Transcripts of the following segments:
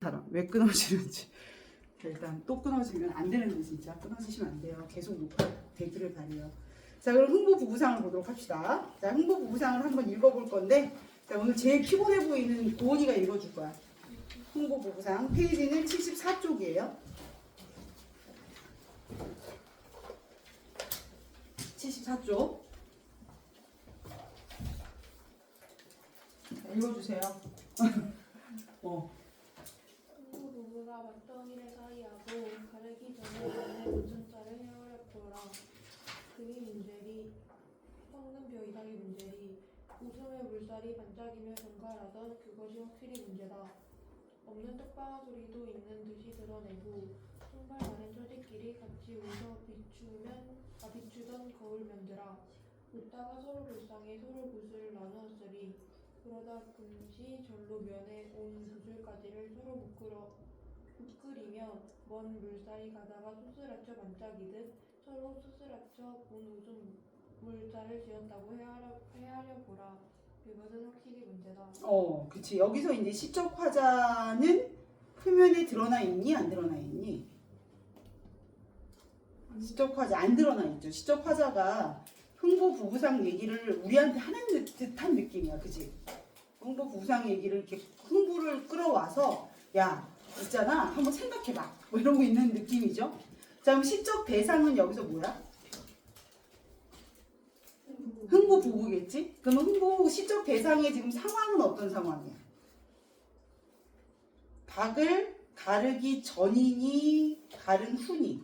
좋다라. 왜 끊어지는지. 일단 또 끊어지면 안 되는데 진짜 끊어지시면 안 돼요. 계속 녹화되기를 바래요. 자, 그럼 흥보 부부상을 보도록 합시다. 자, 흥보 부부상을 한번 읽어볼 건데, 자, 오늘 제일 피곤해 보이는 고은이가 읽어줄 거야. 흥보 부부상 페이지는 74쪽이에요. 74쪽. 읽어주세요. 흥부 부부가 맞덩이를 사이하고 가르기 전에 전에 문천자를 헤어려보라. 그의 문제리 황금벼 이상의 문제리 웃음의 물살이 반짝이며 정갈하던 그것이 확실히 문제다. 없는 떡방아 소리도 있는 듯이 드러내고 손발 마른 처지끼리 같이 웃어 비추던 거울면들아. 웃다가 서로 불쌍해 서로 붓을 나누었으리. 그러다 금시 절로 면에 온 구슬가지를 서로 묶으리며 먼 물살이 가다가 쏘스라쳐 반짝이듯 서로 쏘스라쳐 본 웃음 물자를 지었다고 헤아려 보라. 그것은 확실히 문제다. 그치. 여기서 이제 시적 화자는 표면에 드러나 있니? 안 드러나 있니? 시적 화자 안 드러나 있죠. 시적 화자가 흥보 부부상 얘기를 우리한테 하는 듯한 느낌이야. 그치? 흥보 부부상 얘기를 이렇게 흥부를 끌어와서 야, 있잖아. 한번 생각해봐. 뭐 이러고 있는 느낌이죠. 자, 그럼 시적 대상은 여기서 뭐야? 흥보 부부겠지? 그러면 흥보 시적 대상의 지금 상황은 어떤 상황이야? 박을 가르기 전이니 가른 후니?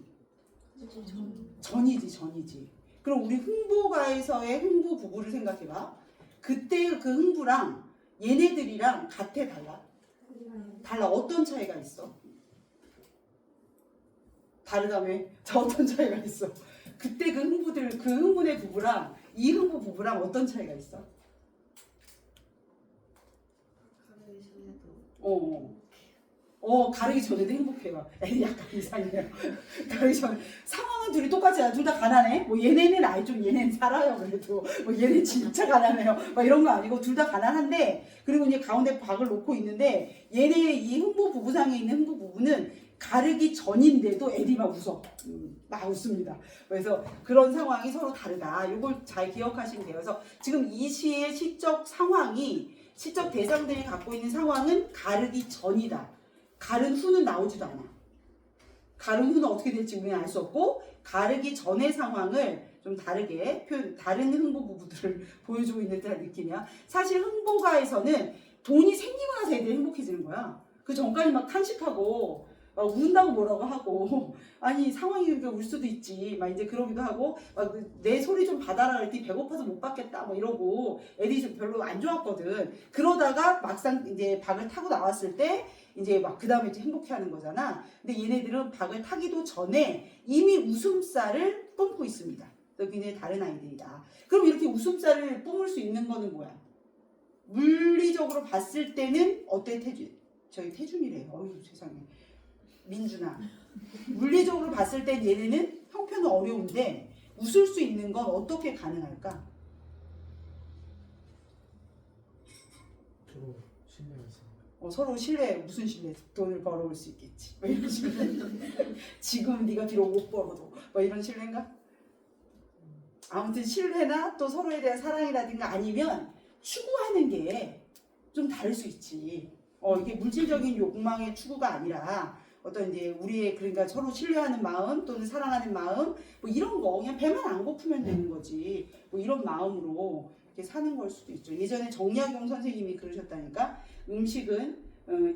전이지. 그럼 우리 흥보가에서의 흥보 부부를 생각해봐. 그때 그 흥부랑 얘네들이랑 같아 달라? 달라. 어떤 차이가 있어? 다르다며? 자, 어떤 차이가 있어? 그때 그 흥분의 부부랑 이 흥부 부부랑 어떤 차이가 있어? 가르기 전에도 행복해요. 약간 이상해요. 가르기 전에 상황은 둘이 똑같아요. 둘 다 가난해. 뭐 얘네는 얘네는 살아요. 그래도 뭐 얘네 진짜 가난해요. 막 이런 거 아니고 둘 다 가난한데, 그리고 이제 가운데 박을 놓고 있는데 얘네 이 흥부 부부상에 있는 흥부 부부는 가르기 전인데도 애들이 막 웃어. 막 웃습니다. 그래서 그런 상황이 서로 다르다. 이걸 잘 기억하시면 돼요. 그래서 지금 이 시의 시적 상황이, 시적 대상들이 갖고 있는 상황은 가르기 전이다. 가른 후는 나오지도 않아. 가른 후는 어떻게 될지 우리는 알 수 없고, 가르기 전의 상황을 좀 다르게 다른 흥보 부부들을 보여주고 있는 듯한 느낌이야. 사실 흥보가에서는 돈이 생기고 나서 애들이 행복해지는 거야. 그 전까지 막 탄식하고 막 운다고 뭐라고 하고, 아니 상황이 그러니까 울 수도 있지 막 이제 그러기도 하고, 막 내 소리 좀 받아라 그랬더니 배고파서 못 받겠다 뭐 이러고 애들이 좀 별로 안 좋았거든. 그러다가 막상 이제 박을 타고 나왔을 때 이제 막 그 다음에 이제 행복해하는 거잖아. 근데 얘네들은 박을 타기도 전에 이미 웃음살을 뿜고 있습니다. 굉장히 다른 아이들이다. 그럼 이렇게 웃음살을 뿜을 수 있는 거는 뭐야? 물리적으로 봤을 때는 어때? 저희 태준이래요. 어휴 세상에. 민준아, 물리적으로 봤을 때 얘네는 형편은 어려운데 웃을 수 있는 건 어떻게 가능할까? 서로 신뢰해서. 서로 신뢰, 무슨 신뢰? 돈을 벌어올 수 있겠지. 뭐 이런 신뢰. 지금 네가 비록 못 벌어도 뭐 이런 신뢰인가? 아무튼 신뢰나 또 서로에 대한 사랑이라든가 아니면 추구하는 게 좀 다를 수 있지. 이게 물질적인 욕망의 추구가 아니라 어떤 이제 우리의 그러니까 서로 신뢰하는 마음 또는 사랑하는 마음 뭐 이런 거 그냥 배만 안 고프면 되는 거지. 뭐 이런 마음으로 이렇게 사는 걸 수도 있죠. 예전에 정약용 선생님이 그러셨다니까. 음식은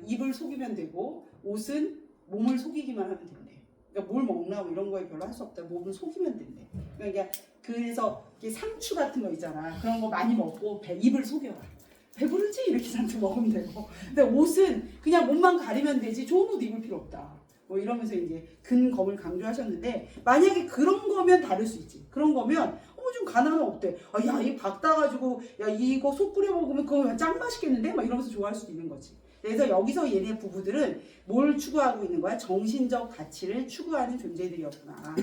입을 속이면 되고 옷은 몸을 속이기만 하면 된대. 그러니까 뭘 먹나 뭐 이런 거에 별로 할 수 없다. 몸을 속이면 된대. 그러니까 그래서 상추 같은 거 있잖아. 그런 거 많이 먹고 입을 속여라. 배부르지? 이렇게 잔뜩 먹으면 되고. 근데 옷은 그냥 몸만 가리면 되지 좋은 옷 입을 필요 없다. 뭐 이러면서 이제 근검을 강조하셨는데, 만약에 그런 거면 다를 수 있지. 그런 거면 좀 가난은 어때? 야, 이 박 따가지고 야 이거 속 끓여 먹으면 그거 짱 맛있겠는데? 막 이러면서 좋아할 수도 있는 거지. 그래서 여기서 얘네 부부들은 뭘 추구하고 있는 거야? 정신적 가치를 추구하는 존재들이었구나.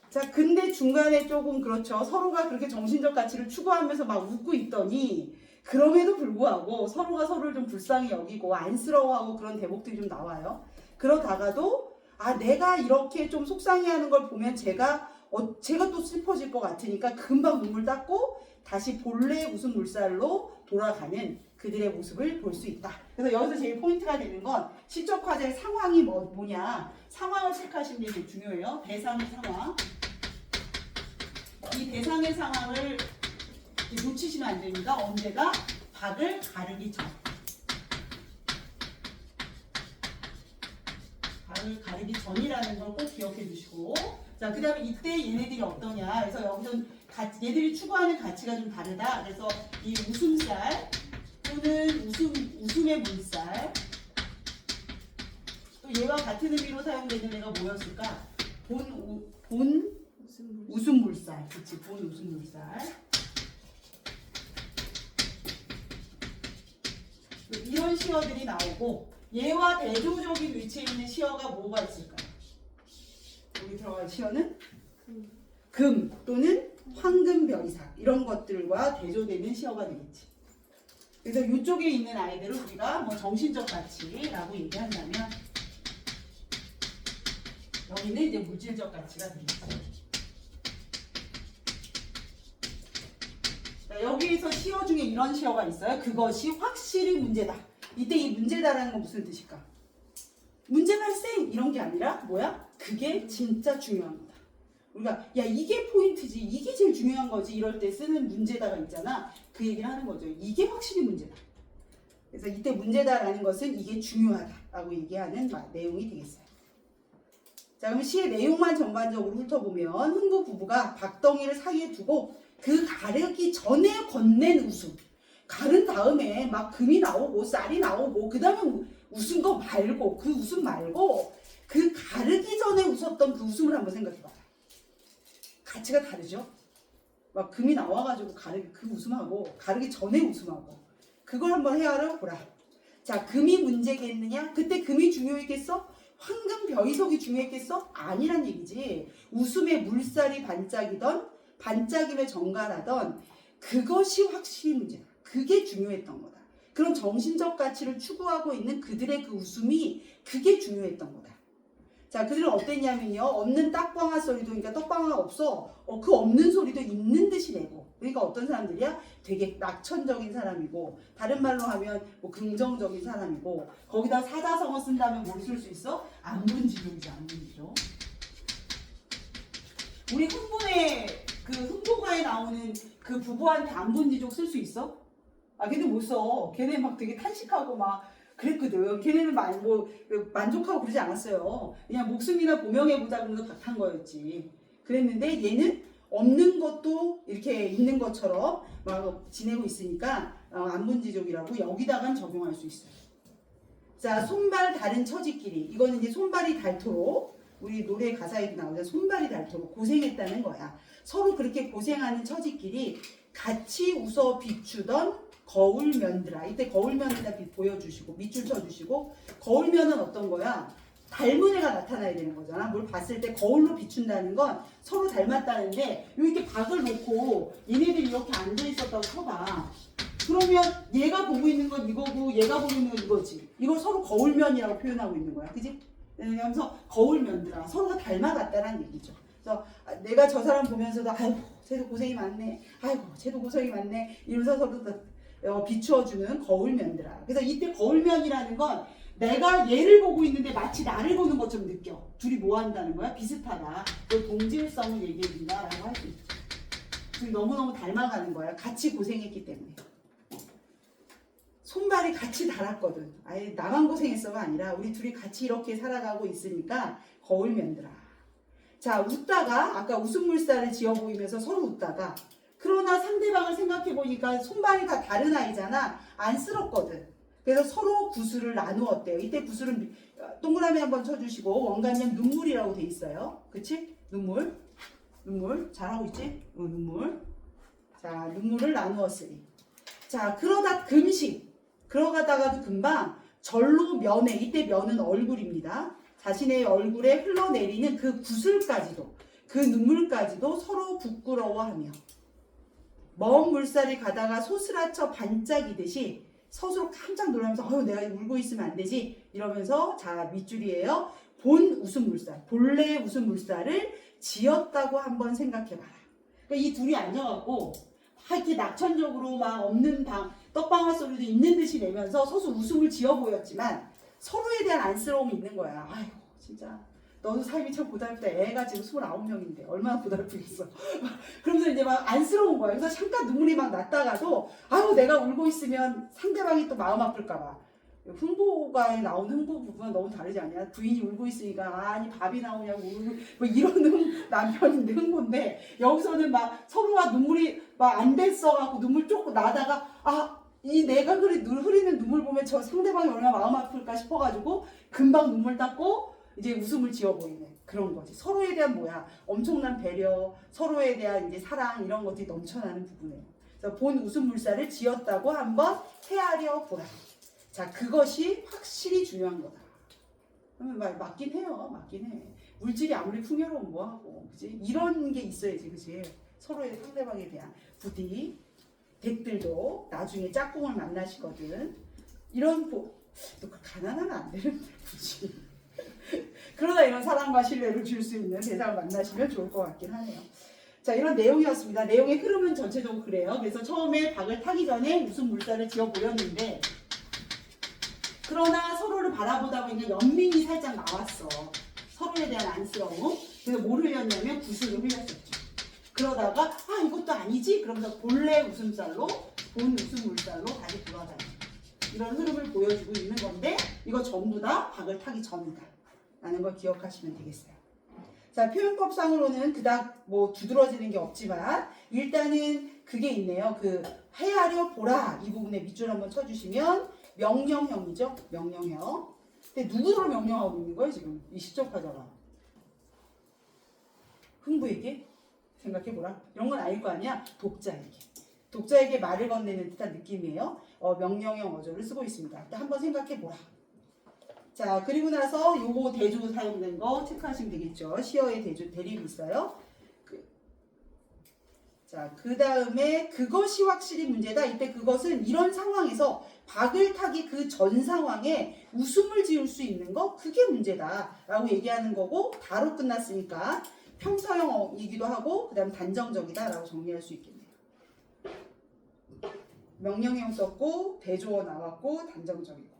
자, 근데 중간에 조금 그렇죠. 서로가 그렇게 정신적 가치를 추구하면서 막 웃고 있더니 그럼에도 불구하고 서로가 서로를 좀 불쌍히 여기고 안쓰러워하고 그런 대목들이 좀 나와요. 그러다가도 내가 이렇게 좀 속상해하는 걸 보면 제가 또 슬퍼질 것 같으니까 금방 눈물 닦고 다시 본래의 웃음 물살로 돌아가는 그들의 모습을 볼 수 있다. 그래서 여기서 제일 포인트가 되는 건 시적 화제의 상황이 뭐냐, 상황을 체크하시는 게 제일 중요해요. 대상의 상황. 이 대상의 상황을 놓치시면 안 됩니다. 언제가? 박을 가르기 전. 박을 가르기 전이라는 걸 꼭 기억해 주시고, 자, 그 다음에 이때 얘네들이 어떠냐. 그래서 여기서 얘들이 추구하는 가치가 좀 다르다. 그래서 이 웃음살 또는 웃음의 물살, 또 얘와 같은 의미로 사용되는 애가 뭐였을까? 웃음 물살. 그치, 본 웃음 물살. 이런 시어들이 나오고, 얘와 대조적인 위치에 있는 시어가 뭐가 있을까요? 여기 들어갈 시어는 금 또는 황금별이삭, 이런 것들과 대조되는 시어가 되겠지. 그래서 이쪽에 있는 아이들을 우리가 뭐 정신적 가치라고 얘기한다면, 여기는 이제 물질적 가치가 되겠지. 자, 여기에서 시어 중에 이런 시어가 있어요. 그것이 확실히 문제다. 이때 이 문제다라는 건 무슨 뜻일까? 문제 발생 이런 게 아니라 뭐야? 그게 진짜 중요한 거다. 우리가 이게 포인트지, 이게 제일 중요한 거지, 이럴 때 쓰는 문제다가 있잖아. 그 얘기를 하는 거죠. 이게 확실히 문제다. 그래서 이때 문제다라는 것은 이게 중요하다라고 얘기하는 내용이 되겠어요. 자, 그럼 시의 내용만 전반적으로 훑어보면 흥부 부부가 박덩이를 사이에 두고 그 가르기 전에 건넨 웃음, 가른 다음에 막 금이 나오고 쌀이 나오고 그 다음에 웃은 거 말고, 그 웃음 말고 그 가르기 전에 웃었던 그 웃음을 한번 생각해봐요. 가치가 다르죠? 막 금이 나와가지고 그 웃음하고 가르기 전에 웃음하고 그걸 한번 헤아려 보라. 자, 금이 문제겠느냐? 그때 금이 중요했겠어? 황금 벼이석이 중요했겠어? 아니란 얘기지. 웃음에 물살이 반짝임에 정갈하던 그것이 확실히 문제다. 그게 중요했던 거다. 그런 정신적 가치를 추구하고 있는 그들의 그 웃음이 그게 중요했던 거다. 자, 그들은 어땠냐면요. 없는 딱방아 소리도, 그러니까 떡방아가 없어. 그 없는 소리도 있는 듯이 내고. 그러니까 어떤 사람들이야? 되게 낙천적인 사람이고, 다른 말로 하면 뭐 긍정적인 사람이고, 거기다 사자성어 쓴다면 뭘 쓸 수 있어? 안분지족이지, 안분지족. 우리 흥부가에 나오는 그 부부한테 안분지족 쓸 수 있어? 걔네 못 써. 걔네 막 되게 탄식하고 막 그랬거든. 걔네는 만족하고 그러지 않았어요. 그냥 목숨이나 보명해보자 그러면서 박한 거였지. 그랬는데 얘는 없는 것도 이렇게 있는 것처럼 막 지내고 있으니까 안분지족이라고 여기다간 적용할 수 있어요. 자, 손발 다른 처지끼리. 이거는 이제 손발이 닳도록, 우리 노래 가사에도 나오잖아. 손발이 닳도록 고생했다는 거야. 서로 그렇게 고생하는 처지끼리 같이 웃어 비추던 거울면들아. 이때 거울면에다 보여주시고 밑줄 쳐주시고, 거울면은 어떤 거야? 닮은 애가 나타나야 되는 거잖아. 뭘 봤을 때 거울로 비춘다는 건 서로 닮았다는데, 이렇게 박을 놓고 얘네들이 이렇게 앉아 있었다고 쳐봐. 그러면 얘가 보고 있는 건 이거고 얘가 보고 있는 건 이거지. 이걸 서로 거울면이라고 표현하고 있는 거야. 그지? 그러면서 거울면들아. 서로가 닮아갔다는 얘기죠. 그래서 내가 저 사람 보면서도 아이고 쟤도 고생이 많네, 아이고 쟤도 고생이 많네 이러면서 서로 비추어주는 거울면들아. 그래서 이때 거울면이라는 건 내가 얘를 보고 있는데 마치 나를 보는 것처럼 느껴. 둘이 뭐 한다는 거야? 비슷하다. 그 동질성을 얘기해준다 라고 할 수 있죠. 둘이 너무너무 닮아가는 거야. 같이 고생했기 때문에. 손발이 같이 닳았거든. 아예 나만 고생했어가 아니라 우리 둘이 같이 이렇게 살아가고 있으니까 거울면들아. 자, 웃다가 아까 웃음물살을 지어 보이면서 서로 웃다가, 그러나 상대방을 생각해 보니까 손발이 다 다른 아이잖아. 안쓰럽거든. 그래서 서로 구슬을 나누었대요. 이때 구슬은 동그라미 한번 쳐주시고, 원간면 눈물이라고 돼 있어요. 그치? 눈물 잘하고 있지? 눈물. 자, 눈물을 나누었으니. 자, 그러다 금식. 그러가다가도 금방 절로 면해. 이때 면은 얼굴입니다. 자신의 얼굴에 흘러내리는 그 구슬까지도, 그 눈물까지도 서로 부끄러워하며. 먼 물살을 가다가 소스라쳐 반짝이듯이 스스로 깜짝 놀라면서 내가 울고 있으면 안 되지 이러면서 자 밑줄이에요. 본 웃음물살, 본래의 웃음물살을 지었다고 한번 생각해봐라. 그러니까 이 둘이 앉아갖고 막 이렇게 낙천적으로 막 없는 떡방아 소리도 있는 듯이 내면서 서로 웃음을 지어 보였지만 서로에 대한 안쓰러움이 있는 거야. 아이고 진짜 너도 삶이 참 고달프다. 애가 지금 29명인데 얼마나 고달프겠어. 그러면서 이제 막 안쓰러운 거야. 그래서 잠깐 눈물이 막 났다가도 내가 울고 있으면 상대방이 또 마음 아플까 봐. 흥보가에 나온 흥보 부분은 너무 다르지 않냐? 부인이 울고 있으니까 아니 밥이 나오냐고 뭐 이런 남편인데 흥보인데 여기서는 막 서로가 눈물이 막 안 됐어갖고 눈물 조금 나다가 이 내가 흐리는 눈물 보면 저 상대방이 얼마나 마음 아플까 싶어가지고 금방 눈물 닦고 이제 웃음을 지어 보이는 그런 거지. 서로에 대한 엄청난 배려, 서로에 대한 이제 사랑 이런 것들이 넘쳐나는 부분이에요. 그래서 본 웃음물살을 지었다고 한번 헤아려 보라. 자, 그것이 확실히 중요한 거다. 그러면 맞긴 해요. 맞긴 해. 물질이 아무리 풍요로운 뭐하고, 그지? 이런 게 있어야지, 그지? 서로의 상대방에 대한 부디, 댁들도 나중에 짝꿍을 만나시거든. 이런, 또 가난하면 안 되는데, 굳이. 그러나 이런 사랑과 신뢰를 줄 수 있는 대상을 만나시면 좋을 것 같긴 하네요. 자, 이런 내용이었습니다. 내용의 흐름은 전체적으로 그래요. 그래서 처음에 박을 타기 전에 웃음물살을 지어 보였는데, 그러나 서로를 바라보다 보니까 연민이 살짝 나왔어. 서로에 대한 안쓰러움. 그래서 뭘 흘렸냐면 구슬을 흘렸었죠. 그러다가 이것도 아니지? 그러면서 본래 웃음살로 본 웃음물살로 다시 돌아다니는 이런 흐름을 보여주고 있는 건데 이거 전부 다 박을 타기 전이다 라는 걸 기억하시면 되겠어요. 자, 표현법상으로는 그닥 두드러지는 게 없지만 일단은 그게 있네요. 헤아려 보라 이 부분에 밑줄 한번 쳐주시면 명령형이죠. 명령형. 근데 누구를 명령하고 있는 거예요 지금? 이 시적화자가. 흥부에게? 생각해보라. 이런 건 아닐 거 아니야? 독자에게 말을 건네는 듯한 느낌이에요. 명령형 어조를 쓰고 있습니다. 일단 한번 생각해보라. 자, 그리고 나서 요거 대조 사용된 거 체크하시면 되겠죠. 시어의 대립이 있어요. 자, 그 다음에 그것이 확실히 문제다. 이때 그것은 이런 상황에서 박을 타기 그 전 상황에 웃음을 지을 수 있는 거 그게 문제다 라고 얘기하는 거고 다로 끝났으니까 평서형이기도 하고 그 다음 단정적이다 라고 정리할 수 있겠네요. 명령형 썼고 대조어 나왔고 단정적이고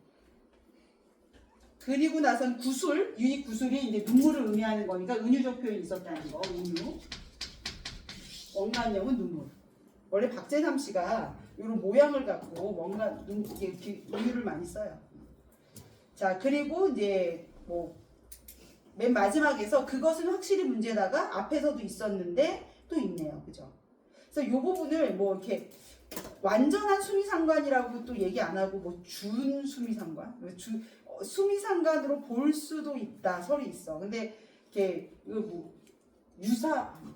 그리고 나선 구술, 이 구술이 이제 눈물을 의미하는 거니까 은유적 표현이 있었다는 거. 은유. 원관형은 눈물. 원래 박재삼 씨가 이런 모양을 갖고 뭔가 이렇게 은유를 많이 써요. 자, 그리고 이제 맨 마지막에서 그것은 확실히 문제다가 앞에서도 있었는데 또 있네요. 그죠? 그래서 이 부분을 이렇게 완전한 수미상관이라고 또 얘기 안 하고 준 수미상관? 수미상관으로 볼 수도 있다. 설이 있어. 근데 이게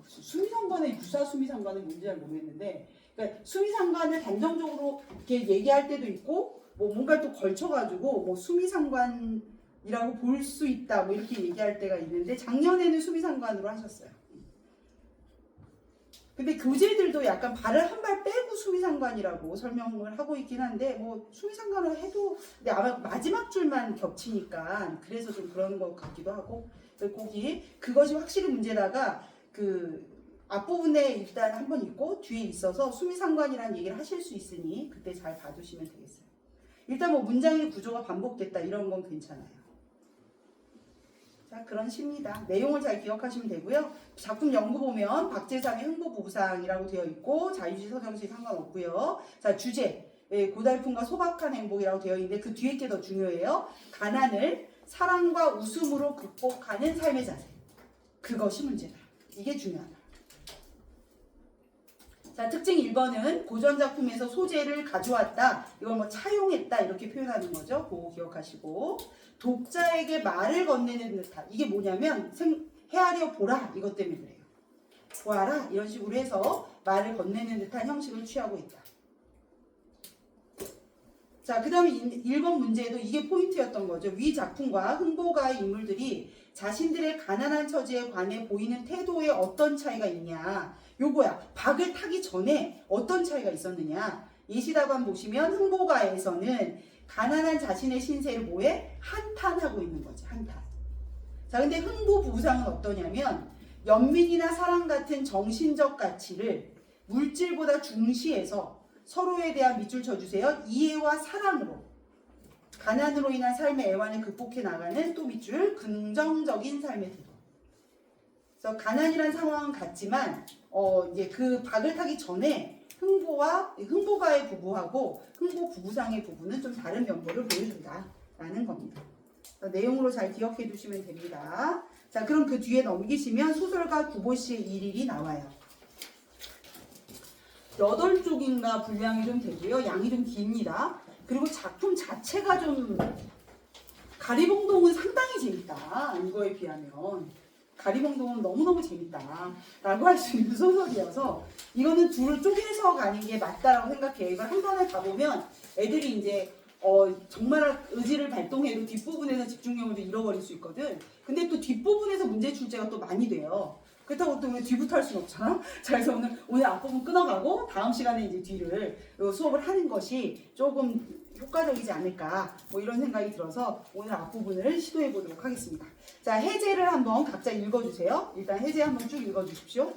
수미상관의 유사 수미상관은 뭔지 잘 모르겠는데 그러니까 수미상관을 단정적으로 이렇게 얘기할 때도 있고 뭔가 또 걸쳐가지고 수미상관이라고 볼 수 있다 이렇게 얘기할 때가 있는데 작년에는 수미상관으로 하셨어요. 근데 교재들도 약간 발을 한 발 빼고 수미상관이라고 설명을 하고 있긴 한데 수미상관을 해도 근데 아마 마지막 줄만 겹치니까 그래서 좀 그런 것 같기도 하고 거기 그것이 확실히 문제다가 앞부분에 일단 한번 있고 뒤에 있어서 수미상관이라는 얘기를 하실 수 있으니 그때 잘 봐두시면 되겠어요. 일단 문장의 구조가 반복됐다 이런 건 괜찮아요. 자, 그런 시입니다. 내용을 잘 기억하시면 되고요. 작품 연구 보면 박재삼의 흥부부부상이라고 되어 있고 자유시 서정시 상관없고요. 자, 주제 고달픔과 소박한 행복이라고 되어 있는데 그 뒤에 게 더 중요해요. 가난을 사랑과 웃음으로 극복하는 삶의 자세. 그것이 문제다. 이게 중요하다. 자, 특징 1번은 고전작품에서 소재를 가져왔다. 이걸 차용했다. 이렇게 표현하는 거죠. 그거 기억하시고. 독자에게 말을 건네는 듯한. 이게 뭐냐면 헤아려 보라. 이것 때문에 그래요. 보아라. 이런 식으로 해서 말을 건네는 듯한 형식을 취하고 있다. 자, 그 다음에 1번 문제에도 이게 포인트였던 거죠. 위 작품과 흥보가의 인물들이 자신들의 가난한 처지에 관해 보이는 태도에 어떤 차이가 있냐. 요거야. 박을 타기 전에 어떤 차이가 있었느냐. 예시답안 보시면 흥보가에서는 가난한 자신의 신세를 뭐해? 한탄하고 있는 거지. 한탄. 자, 근데 흥보 부부상은 어떠냐면 연민이나 사랑 같은 정신적 가치를 물질보다 중시해서 서로에 대한 밑줄 쳐주세요. 이해와 사랑으로 가난으로 인한 삶의 애환을 극복해 나가는 또 밑줄 긍정적인 삶의 태도. 그래서 가난이란 상황은 같지만 이제 그 박을 타기 전에 흥보가의 부부하고 흥보 부부상의 부부는 좀 다른 면모를 보여준다라는 겁니다. 내용으로 잘 기억해 두시면 됩니다. 자, 그럼 그 뒤에 넘기시면 소설가 구보씨의 일일이 나와요. 8쪽인가 분량이 좀 되고요. 양이 좀 깁니다. 그리고 작품 자체가 좀 가리봉동은 상당히 재밌다. 이거에 비하면 가리봉동은 너무너무 재밌다 라고 할 수 있는 소설이어서 이거는 둘을 쪼개서 가는 게 맞다라고 생각해요. 이걸 한 번에 가보면 애들이 이제 정말 의지를 발동해도 뒷부분에서 집중력을 잃어버릴 수 있거든. 근데 또 뒷부분에서 문제 출제가 또 많이 돼요. 그렇다고 또 우리 뒤부터 할 수는 없잖아. 자, 그래서 오늘 앞부분 끊어가고 다음 시간에 이제 뒤를 수업을 하는 것이 조금 효과적이지 않을까 뭐 이런 생각이 들어서 오늘 앞부분을 시도해 보도록 하겠습니다. 자, 해제를 한번 각자 읽어주세요. 일단 해제 한번 쭉 읽어주십시오.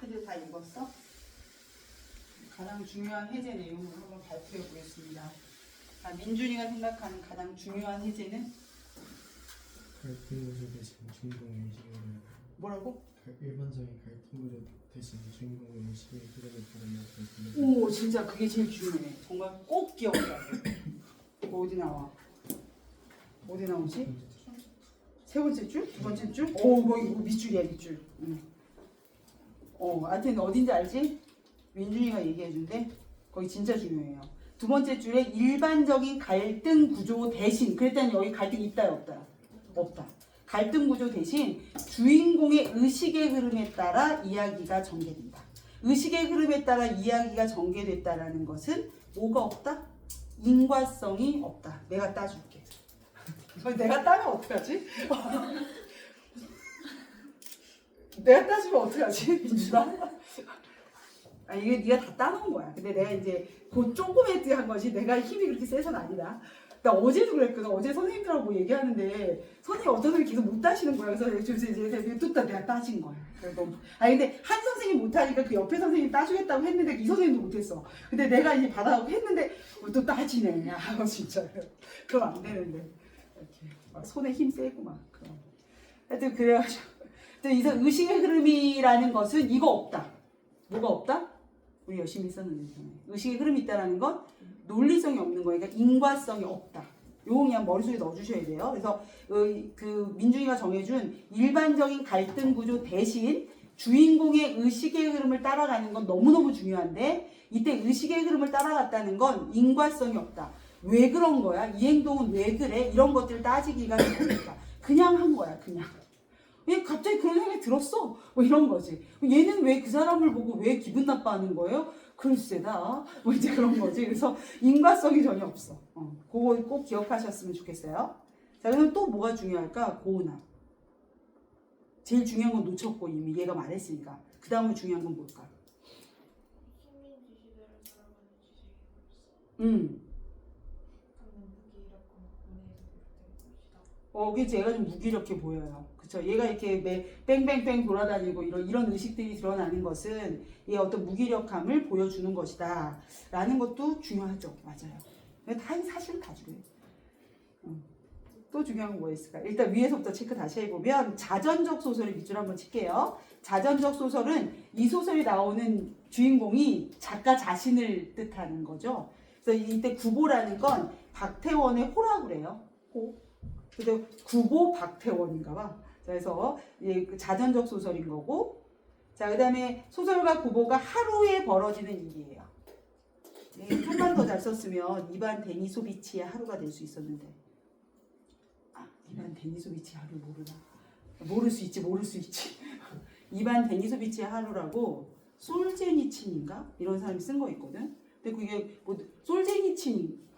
해제 다 읽었어? 가장 중요한 해제 내용을 한번 발표해 보겠습니다. 자, 민준이가 생각하는 가장 중요한 해제는 갈등 구조 대신 주인공의 의식을 뭐라고? 일반적인 갈등 구조 대신 주인공의 의식의 흐름을 다루는 오, 진짜 그게 제일 중요해. 정말 꼭 기억해야 돼. 이거 어디 나와? 어디 나오지? 세 번째 줄? 두 번째 줄? 오, 뭐 이거 밑줄이야, 밑줄. 하여튼 어딘지 알지? 민준이가 얘기해준대. 거기 진짜 중요해요. 두 번째 줄에 일반적인 갈등 구조 대신, 그랬더니 여기 갈등 있다요, 없다요? 없다. 갈등 구조 대신 주인공의 의식의 흐름에 따라 이야기가 전개된다. 의식의 흐름에 따라 이야기가 전개됐다라는 것은 뭐가 없다? 인과성이 없다. 내가 따줄게. 내가 따면 어떡하지? 내가 따지면 어떡하지? 민준아? 이게 네가 다 따놓은 거야. 근데 내가 이제 그 조그맣게 한 것이 내가 힘이 그렇게 세서는 아니다. 나 어제도 그랬거든. 어제 선생님들하고 뭐 얘기하는데 선생님 어떤 선생님 계속 못 따시는 거야. 그래서 이제 또 내가 따진 거야. 그래서 근데 한 선생님 못하니까 그 옆에 선생님 따주겠다고 했는데 이 선생님도 못했어. 근데 내가 이제 받아가고 했는데 또 따지네. 야, 진짜. 그럼 안 되는데. 이렇게 막 손에 힘 세고 막. 그럼. 하여튼 그래가지고. 이상 의식의 흐름이라는 것은 이거 없다. 뭐가 없다? 우리 열심히 썼는데 의식의 흐름이 있다라는 건 논리성이 없는 거예요. 그러니까 인과성이 없다. 요거 그냥 머릿속에 넣어주셔야 돼요. 그래서 그 민중이가 정해준 일반적인 갈등 구조 대신 주인공의 의식의 흐름을 따라가는 건 너무너무 중요한데 이때 의식의 흐름을 따라갔다는 건 인과성이 없다. 왜 그런 거야? 이 행동은 왜 그래? 이런 것들을 따지기가 힘들다. 그냥 한 거야. 그냥. 얘 갑자기 그런 생각이 들었어. 뭐 이런 거지. 얘는 왜 그 사람을 보고 왜 기분 나빠하는 거예요? 글쎄다. 뭐 이제 그런 거지. 그래서 인과성이 전혀 없어. 그거 꼭 기억하셨으면 좋겠어요. 자, 그럼 또 뭐가 중요할까? 고운함. 제일 중요한 건 놓쳤고 이미 얘가 말했으니까. 그 다음에 중요한 건 뭘까? 식민 지시대로 살아가는 지식이 없어. 그래서 얘가 좀 무기력해 보여요. 그쵸? 얘가 이렇게 뺑뺑뺑 돌아다니고 이런 의식들이 드러나는 것은 얘 어떤 무기력함을 보여주는 것이다. 라는 것도 중요하죠. 맞아요. 다 사실은 다 중요해요. 또 중요한 건 뭐가 있을까? 일단 위에서부터 체크 다시 해보면 자전적 소설의 밑줄 한번 칠게요. 자전적 소설은 이 소설이 나오는 주인공이 작가 자신을 뜻하는 거죠. 그래서 이때 구보라는 건 박태원의 호라고 그래요. 호. 그래서 구보 박태원인가 봐. 그래서 그 자전적 소설인 거고, 자, 그 다음에 소설가 구보가 하루에 벌어지는 일이에요. 좀만 더 잘 썼으면 이반 데니소비치의 하루가 될 수 있었는데, 이반 데니소비치 하루 모르나? 모를 수 있지. 이반 데니소비치의 하루라고 솔제니친인가? 이런 사람이 쓴 거 있거든. 근데 그게 뭐 솔제니친,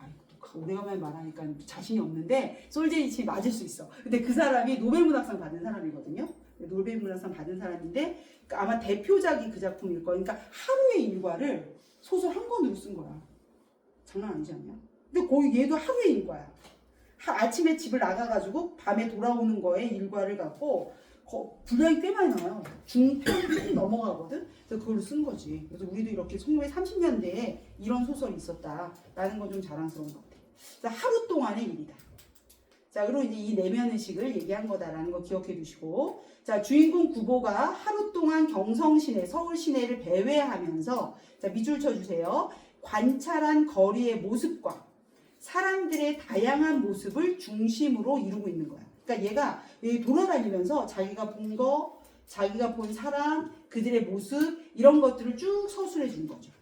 오래간만에 말하니까 자신이 없는데 솔제니친이 맞을 수 있어. 근데 그 사람이 노벨문학상 받은 사람이거든요. 노벨문학상 받은 사람인데 아마 대표작이 그 작품일 거예요. 그러니까 하루의 일과를 소설 한 권으로 쓴 거야. 장난 아니지 않냐? 근데 거의 얘도 하루의 일과야. 아침에 집을 나가가지고 밤에 돌아오는 거에 일과를 갖고 분량이 꽤 많이 나와요. 중편이 넘어가거든. 그래서 그걸로 쓴 거지. 그래서 우리도 이렇게 1930년대에 이런 소설이 있었다라는 건 좀 자랑스러운 것 같아. 자, 하루 동안의 일이다. 자, 그리고 이제 이 내면 의식을 얘기한 거다라는 거 기억해 두시고, 자, 주인공 구보가 하루 동안 경성 시내, 서울 시내를 배회하면서, 자, 밑줄 쳐주세요. 관찰한 거리의 모습과 사람들의 다양한 모습을 중심으로 이루고 있는 거야. 그러니까 얘가 돌아다니면서 자기가 본 거, 자기가 본 사람, 그들의 모습 이런 것들을 쭉 서술해 준 거죠.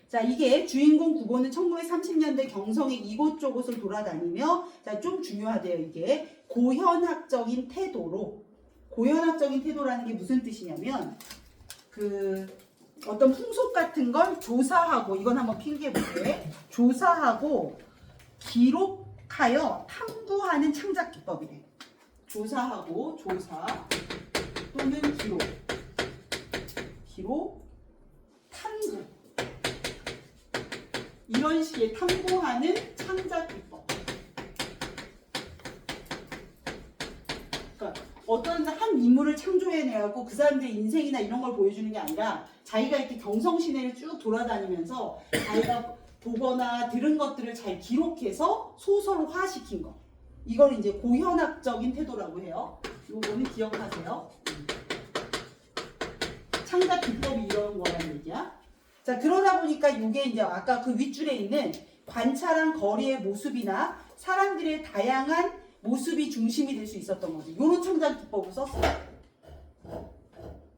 자, 이게 주인공 구보는 1930년대 경성의 이곳저곳을 돌아다니며, 자, 좀 중요하대요. 이게 고현학적인 태도로, 고현학적인 태도라는 게 무슨 뜻이냐면 어떤 풍속 같은 걸 조사하고, 이건 한번 필기해 볼게. 조사하고 기록하여 탐구하는 창작 기법이래. 조사하고, 조사 또는 기록, 탐구. 이런 식의 탐구하는 창작 기법. 그러니까 어떤 한 인물을 창조해내고 그 사람들의 인생이나 이런 걸 보여주는 게 아니라 자기가 이렇게 경성 시내를 쭉 돌아다니면서 자기가 보거나 들은 것들을 잘 기록해서 소설화시킨 거. 이걸 이제 고현학적인 태도라고 해요. 이거는 기억하세요. 창작 기법이 이런 거라는 얘기야. 자, 그러다 보니까 이게 이제 아까 그 윗줄에 있는 관찰한 거리의 모습이나 사람들의 다양한 모습이 중심이 될 수 있었던 거지. 이런 창작 기법을 썼어요.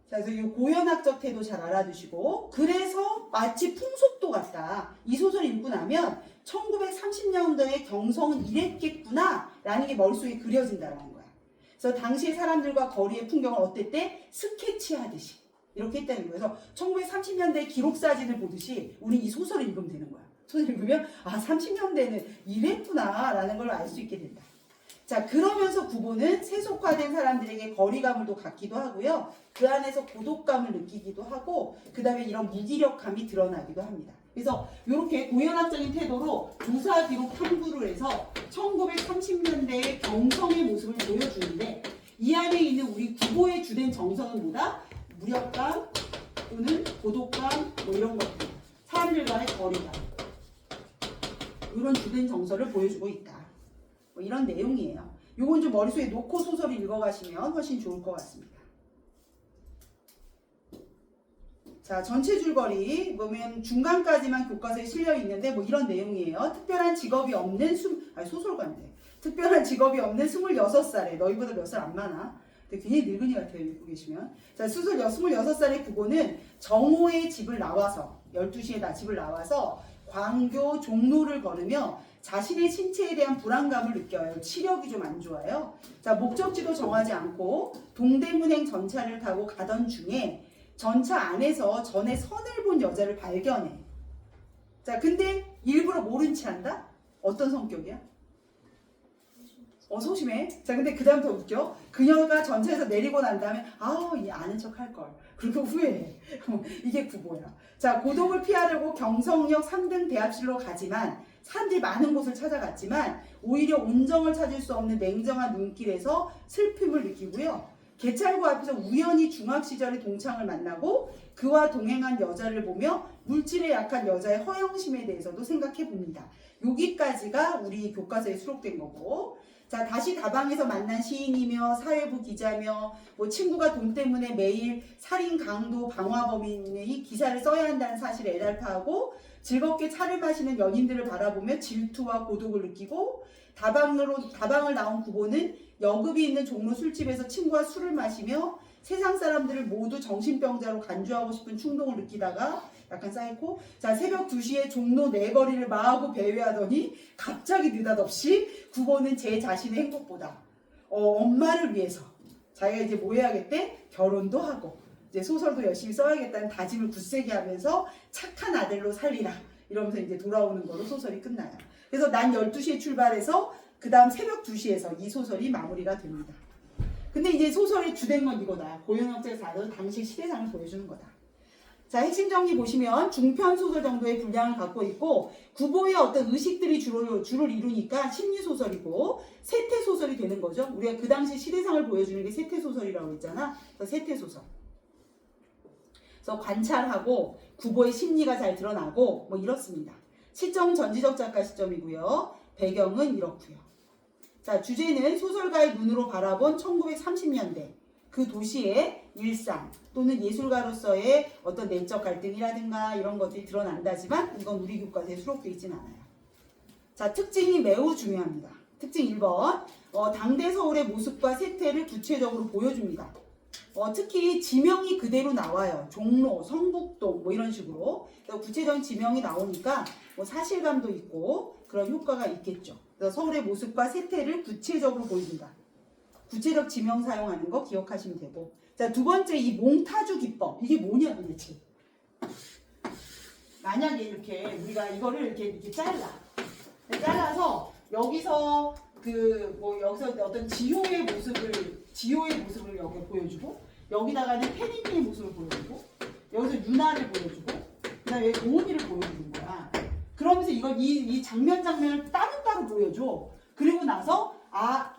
자, 그래서 이 고현학적 태도 잘 알아두시고, 그래서 마치 풍속도 같다. 이 소설 읽고 나면 1930년도에 경성은 이랬겠구나 라는 게 머릿속에 그려진다는 거야. 그래서 당시의 사람들과 거리의 풍경을 어땠대? 스케치하듯이 이렇게 했다는 거예요. 그래서 1930년대 기록사진을 보듯이 우리 이 소설을 읽으면 되는 거야. 소설 읽으면 30년대는 이랬구나 라는 걸 알 수 있게 된다. 자, 그러면서 구보는 세속화된 사람들에게 거리감을 또 갖기도 하고요. 그 안에서 고독감을 느끼기도 하고, 그 다음에 이런 무기력감이 드러나기도 합니다. 그래서 이렇게 고현학적인 태도로 조사 기록 탐구를 해서 1930년대의 경성의 모습을 보여주는데, 이 안에 있는 우리 구보의 주된 정서는 뭐다? 무력감 또는 고독감 뭐 이런 것들, 사람들과의 거리감, 이런 주된 정서를 보여주고 있다. 뭐 이런 내용이에요. 요건 좀 머릿속에 놓고 소설을 읽어가시면 훨씬 좋을 것 같습니다. 자, 전체 줄거리 보면 중간까지만 교과서에 실려 있는데 뭐 이런 내용이에요. 특별한 직업이 없는 소설가인데 특별한 직업이 없는 26살에, 너희보다 몇 살 안 많아. 근데 굉장히 늙은이 같아요, 읽고 계시면. 자, 소설 26살의 구보는 정오에 집을 나와서, 12시에 다 집을 나와서 광교 종로를 걸으며 자신의 신체에 대한 불안감을 느껴요. 치력이 좀 안 좋아요. 자, 목적지도 정하지 않고 동대문행 전차를 타고 가던 중에 전차 안에서 전에 선을 본 여자를 발견해. 자, 근데 일부러 모른 체 한다? 어떤 성격이야? 소심해. 자, 근데 그 다음 더 웃겨. 그녀가 전차에서 내리고 난 다음에 이 아는 척 할 걸. 그리고 후회해. 이게 구보야. 자, 고독을 피하려고 경성역 3등 대합실로 가지만, 사람들이 많은 곳을 찾아갔지만 오히려 온정을 찾을 수 없는 냉정한 눈길에서 슬픔을 느끼고요. 개찰구 앞에서 우연히 중학 시절의 동창을 만나고 그와 동행한 여자를 보며 물질에 약한 여자의 허영심에 대해서도 생각해 봅니다. 여기까지가 우리 교과서에 수록된 거고, 자, 다시 다방에서 만난 시인이며 사회부 기자며 뭐 친구가 돈 때문에 매일 살인, 강도, 방화범인의 기사를 써야 한다는 사실을 애달파하고 즐겁게 차를 마시는 연인들을 바라보며 질투와 고독을 느끼고 다방을 나온 구보는 여급이 있는 종로 술집에서 친구와 술을 마시며 세상 사람들을 모두 정신병자로 간주하고 싶은 충동을 느끼다가 약간 쌓이고, 자, 새벽 2시에 종로 내거리를 마하고 배회하더니 갑자기 느닷없이 구보는 제 자신의 행복보다 엄마를 위해서 자기가 이제 뭐 해야겠대? 결혼도 하고 이제 소설도 열심히 써야겠다는 다짐을 굳세게 하면서 착한 아들로 살리라 이러면서 이제 돌아오는 거로 소설이 끝나요. 그래서 난 12시에 출발해서 그 다음 새벽 2시에서 이 소설이 마무리가 됩니다. 근데 이제 소설의 주된 건 이거다. 고현영책 4는 당시 시대상을 보여주는 거다. 자, 핵심 정리 보시면 중편 소설 정도의 분량을 갖고 있고 구보의 어떤 의식들이 주를 이루니까 심리 소설이고 세태 소설이 되는 거죠. 우리가 그 당시 시대상을 보여주는 게 세태 소설이라고 했잖아. 그래서 세태 소설. 그래서 관찰하고 구보의 심리가 잘 드러나고 뭐 이렇습니다. 시점 전지적 작가 시점이고요. 배경은 이렇고요. 자, 주제는 소설가의 눈으로 바라본 1930년대 그 도시의 일상 또는 예술가로서의 어떤 내적 갈등이라든가 이런 것들이 드러난다지만 이건 우리 교과서에 수록되어 있진 않아요. 자, 특징이 매우 중요합니다. 특징 1번 당대 서울의 모습과 세태를 구체적으로 보여줍니다. 특히 지명이 그대로 나와요. 종로, 성북동 뭐 이런 식으로 구체적인 지명이 나오니까 뭐 사실감도 있고 그런 효과가 있겠죠. 그래서 서울의 모습과 세태를 구체적으로 보여준다. 구체적 지명 사용하는 거 기억하시면 되고, 자, 두 번째 이 몽타주 기법 이게 뭐냐 도대체. 만약에 이렇게 우리가 이거를 이렇게 잘라서 여기서 여기서 어떤 지효의 모습을 여기 보여주고 여기다가는 페니니의 모습을 보여주고 여기서 유나를 보여주고 그다음에 여기 동훈이를 보여주는 거야. 그러면서 이 장면을 따로따로 보여줘. 그리고 나서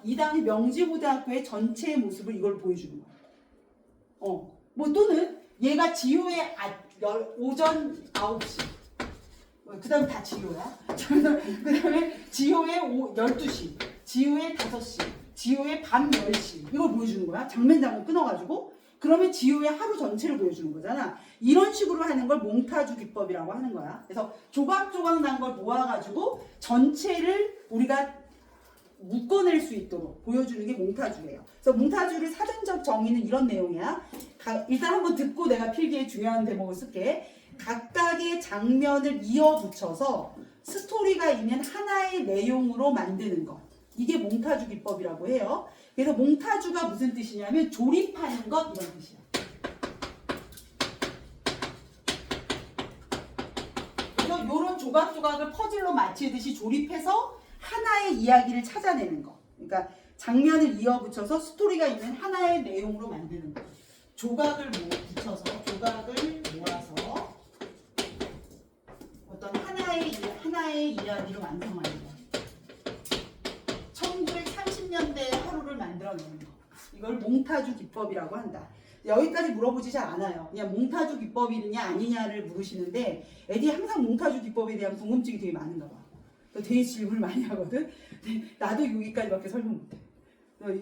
이 당시 명지고등학교의 전체의 모습을 이걸 보여주는 거야. 뭐 또는 얘가 지효의 오전 9시. 그 다음 다 지효야. 그 다음에 지효의 12시, 지효의 5시, 지효의 밤 10시. 이걸 보여주는 거야. 장면 끊어가지고. 그러면 지효의 하루 전체를 보여주는 거잖아. 이런 식으로 하는 걸 몽타주 기법이라고 하는 거야. 그래서 조각조각 난 걸 모아가지고 전체를 우리가 묶어낼 수 있도록 보여주는 게 몽타주예요. 그래서 몽타주를 사전적 정의는 이런 내용이야. 일단 한번 듣고 내가 필기에 중요한 대목을 쓸게. 각각의 장면을 이어붙여서 스토리가 있는 하나의 내용으로 만드는 것. 이게 몽타주 기법이라고 해요. 그래서 몽타주가 무슨 뜻이냐면 조립하는 것 이런 뜻이야. 그래서 이런 조각조각을 퍼즐로 맞추듯이 조립해서 하나의 이야기를 찾아내는 거. 그러니까 장면을 이어붙여서 스토리가 있는 하나의 내용으로 만드는 거. 조각을 모아서 어떤 하나의 이야기를 완성하는 거. 1930년대의 하루를 만들어내는 거. 이걸 몽타주 기법이라고 한다. 여기까지 물어보지 잘 않아요. 그냥 몽타주 기법이냐 아니냐를 물으시는데 애들이 항상 몽타주 기법에 대한 궁금증이 되게 많은가 봐. 되게 질문을 많이 하거든. 나도 여기까지밖에 설명 못해.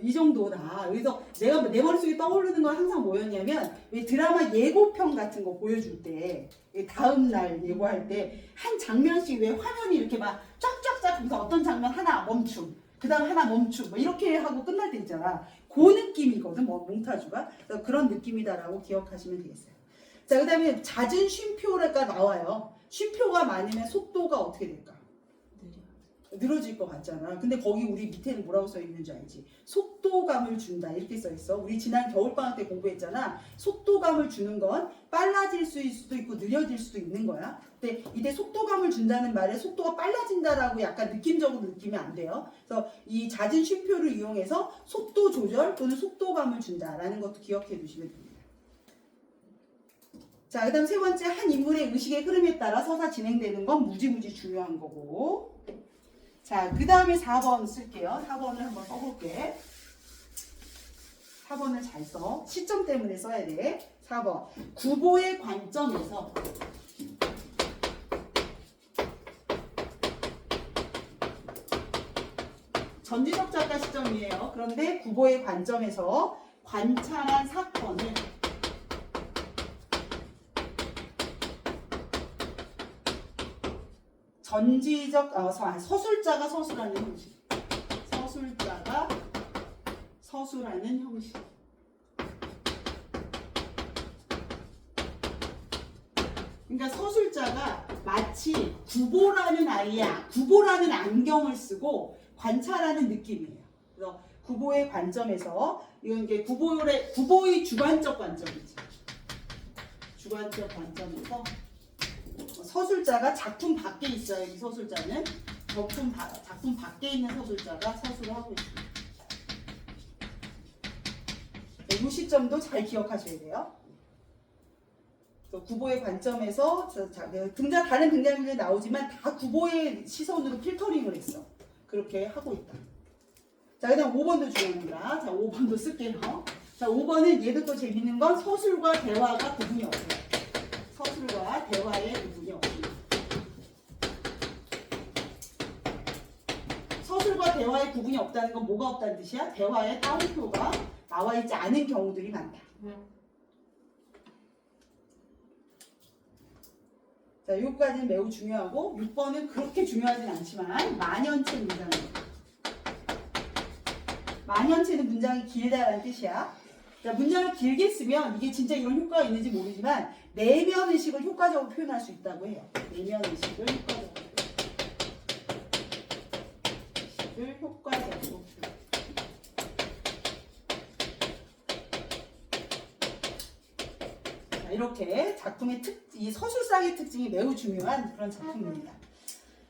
이 정도다. 그래서 내가 내 머릿속에 떠오르는 건 항상 뭐였냐면 왜 드라마 예고편 같은 거 보여줄 때 다음 날 예고할 때 한 장면씩 왜 화면이 이렇게 막 쫙쫙쫙 하면서 어떤 장면 하나 멈춤 그 다음 하나 멈춤 뭐 이렇게 하고 끝날 때 있잖아. 그 느낌이거든 몽타주가. 그래서 그런 느낌이다라고 기억하시면 되겠어요. 자, 그 다음에 잦은 쉼표가 나와요. 쉼표가 많으면 속도가 어떻게 될까? 늘어질 것 같잖아. 근데 거기 우리 밑에는 뭐라고 써 있는지 알지? 속도감을 준다 이렇게 써 있어. 우리 지난 겨울방학 때 공부했잖아. 속도감을 주는 건 빨라질 수도 있고 느려질 수도 있는 거야. 근데 이때 속도감을 준다는 말에 속도가 빨라진다라고 약간 느낌적으로 느끼면 안 돼요. 그래서 이 잦은 쉼표를 이용해서 속도 조절 또는 속도감을 준다라는 것도 기억해 두시면 됩니다. 자, 그 다음 세 번째, 한 인물의 의식의 흐름에 따라 서사 진행되는 건 무지무지 중요한 거고. 자, 그 다음에 4번 쓸게요. 4번을 한번 써볼게. 4번을 잘 써. 시점 때문에 써야 돼. 4번. 구보의 관점에서 전지적 작가 시점이에요. 그런데 구보의 관점에서 관찰한 사건을 전지적 서술자가 서술하는 형식. 서술자가 서술하는 형식. 그러니까 서술자가 마치 구보라는 아이야, 구보라는 안경을 쓰고 관찰하는 느낌이에요. 그래서 구보의 관점에서 이건 이게 구보의 주관적 관점이지. 주관적 관점에서 서술자가 작품 밖에 있어요. 이 서술자는 작품 밖에 있는 서술자가 서술을 하고 있습니다. 이 시점도 잘 기억하셔야 돼요. 구보의 관점에서 다른 등장인물이 나오지만 다 구보의 시선으로 필터링을 했어. 그렇게 하고 있다. 자, 그 다음 5번도 중요한 거라. 자, 5번도 쓸게요. 자, 5번은 얘도 또 재밌는 건 서술과 대화가 구분이 없어요. 서술과 대화의 구분이 없습니다. 서술과 대화의 구분이 없다는 건 뭐가 없다는 뜻이야? 대화에 따옴표가 나와 있지 않은 경우들이 많다. 자, 6까지는 매우 중요하고 6번은 그렇게 중요하진 않지만 만연체 문장이에요. 만연체는 문장이 길다라는 뜻이야. 자, 문장을 길게 쓰면 이게 진짜 이런 효과가 있는지 모르지만 내면 의식을 효과적으로 표현할 수 있다고 해요. 내면 의식을 효과적으로 표현. 자, 이렇게 작품의 이 서술상의 특징이 매우 중요한 그런 작품입니다.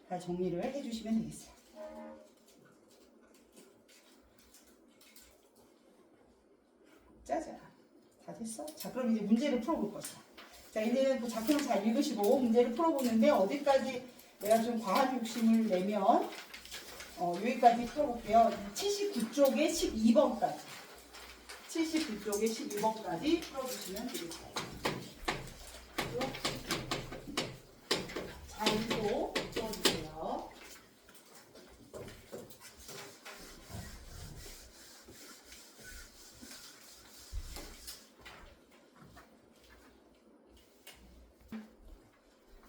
잘 정리를 해주시면 되겠어요. 짜잔. 다 됐어? 자, 그럼 이제 문제를 풀어볼 거죠. 자, 이제 뭐 작품을 잘 읽으시고 문제를 풀어보는데 어디까지 내가 좀 과학 욕심을 내면 여기까지 풀어볼게요. 79쪽에 12번까지. 79쪽에 12번까지 풀어주시면 되겠어요. 잘도 풀어주세요.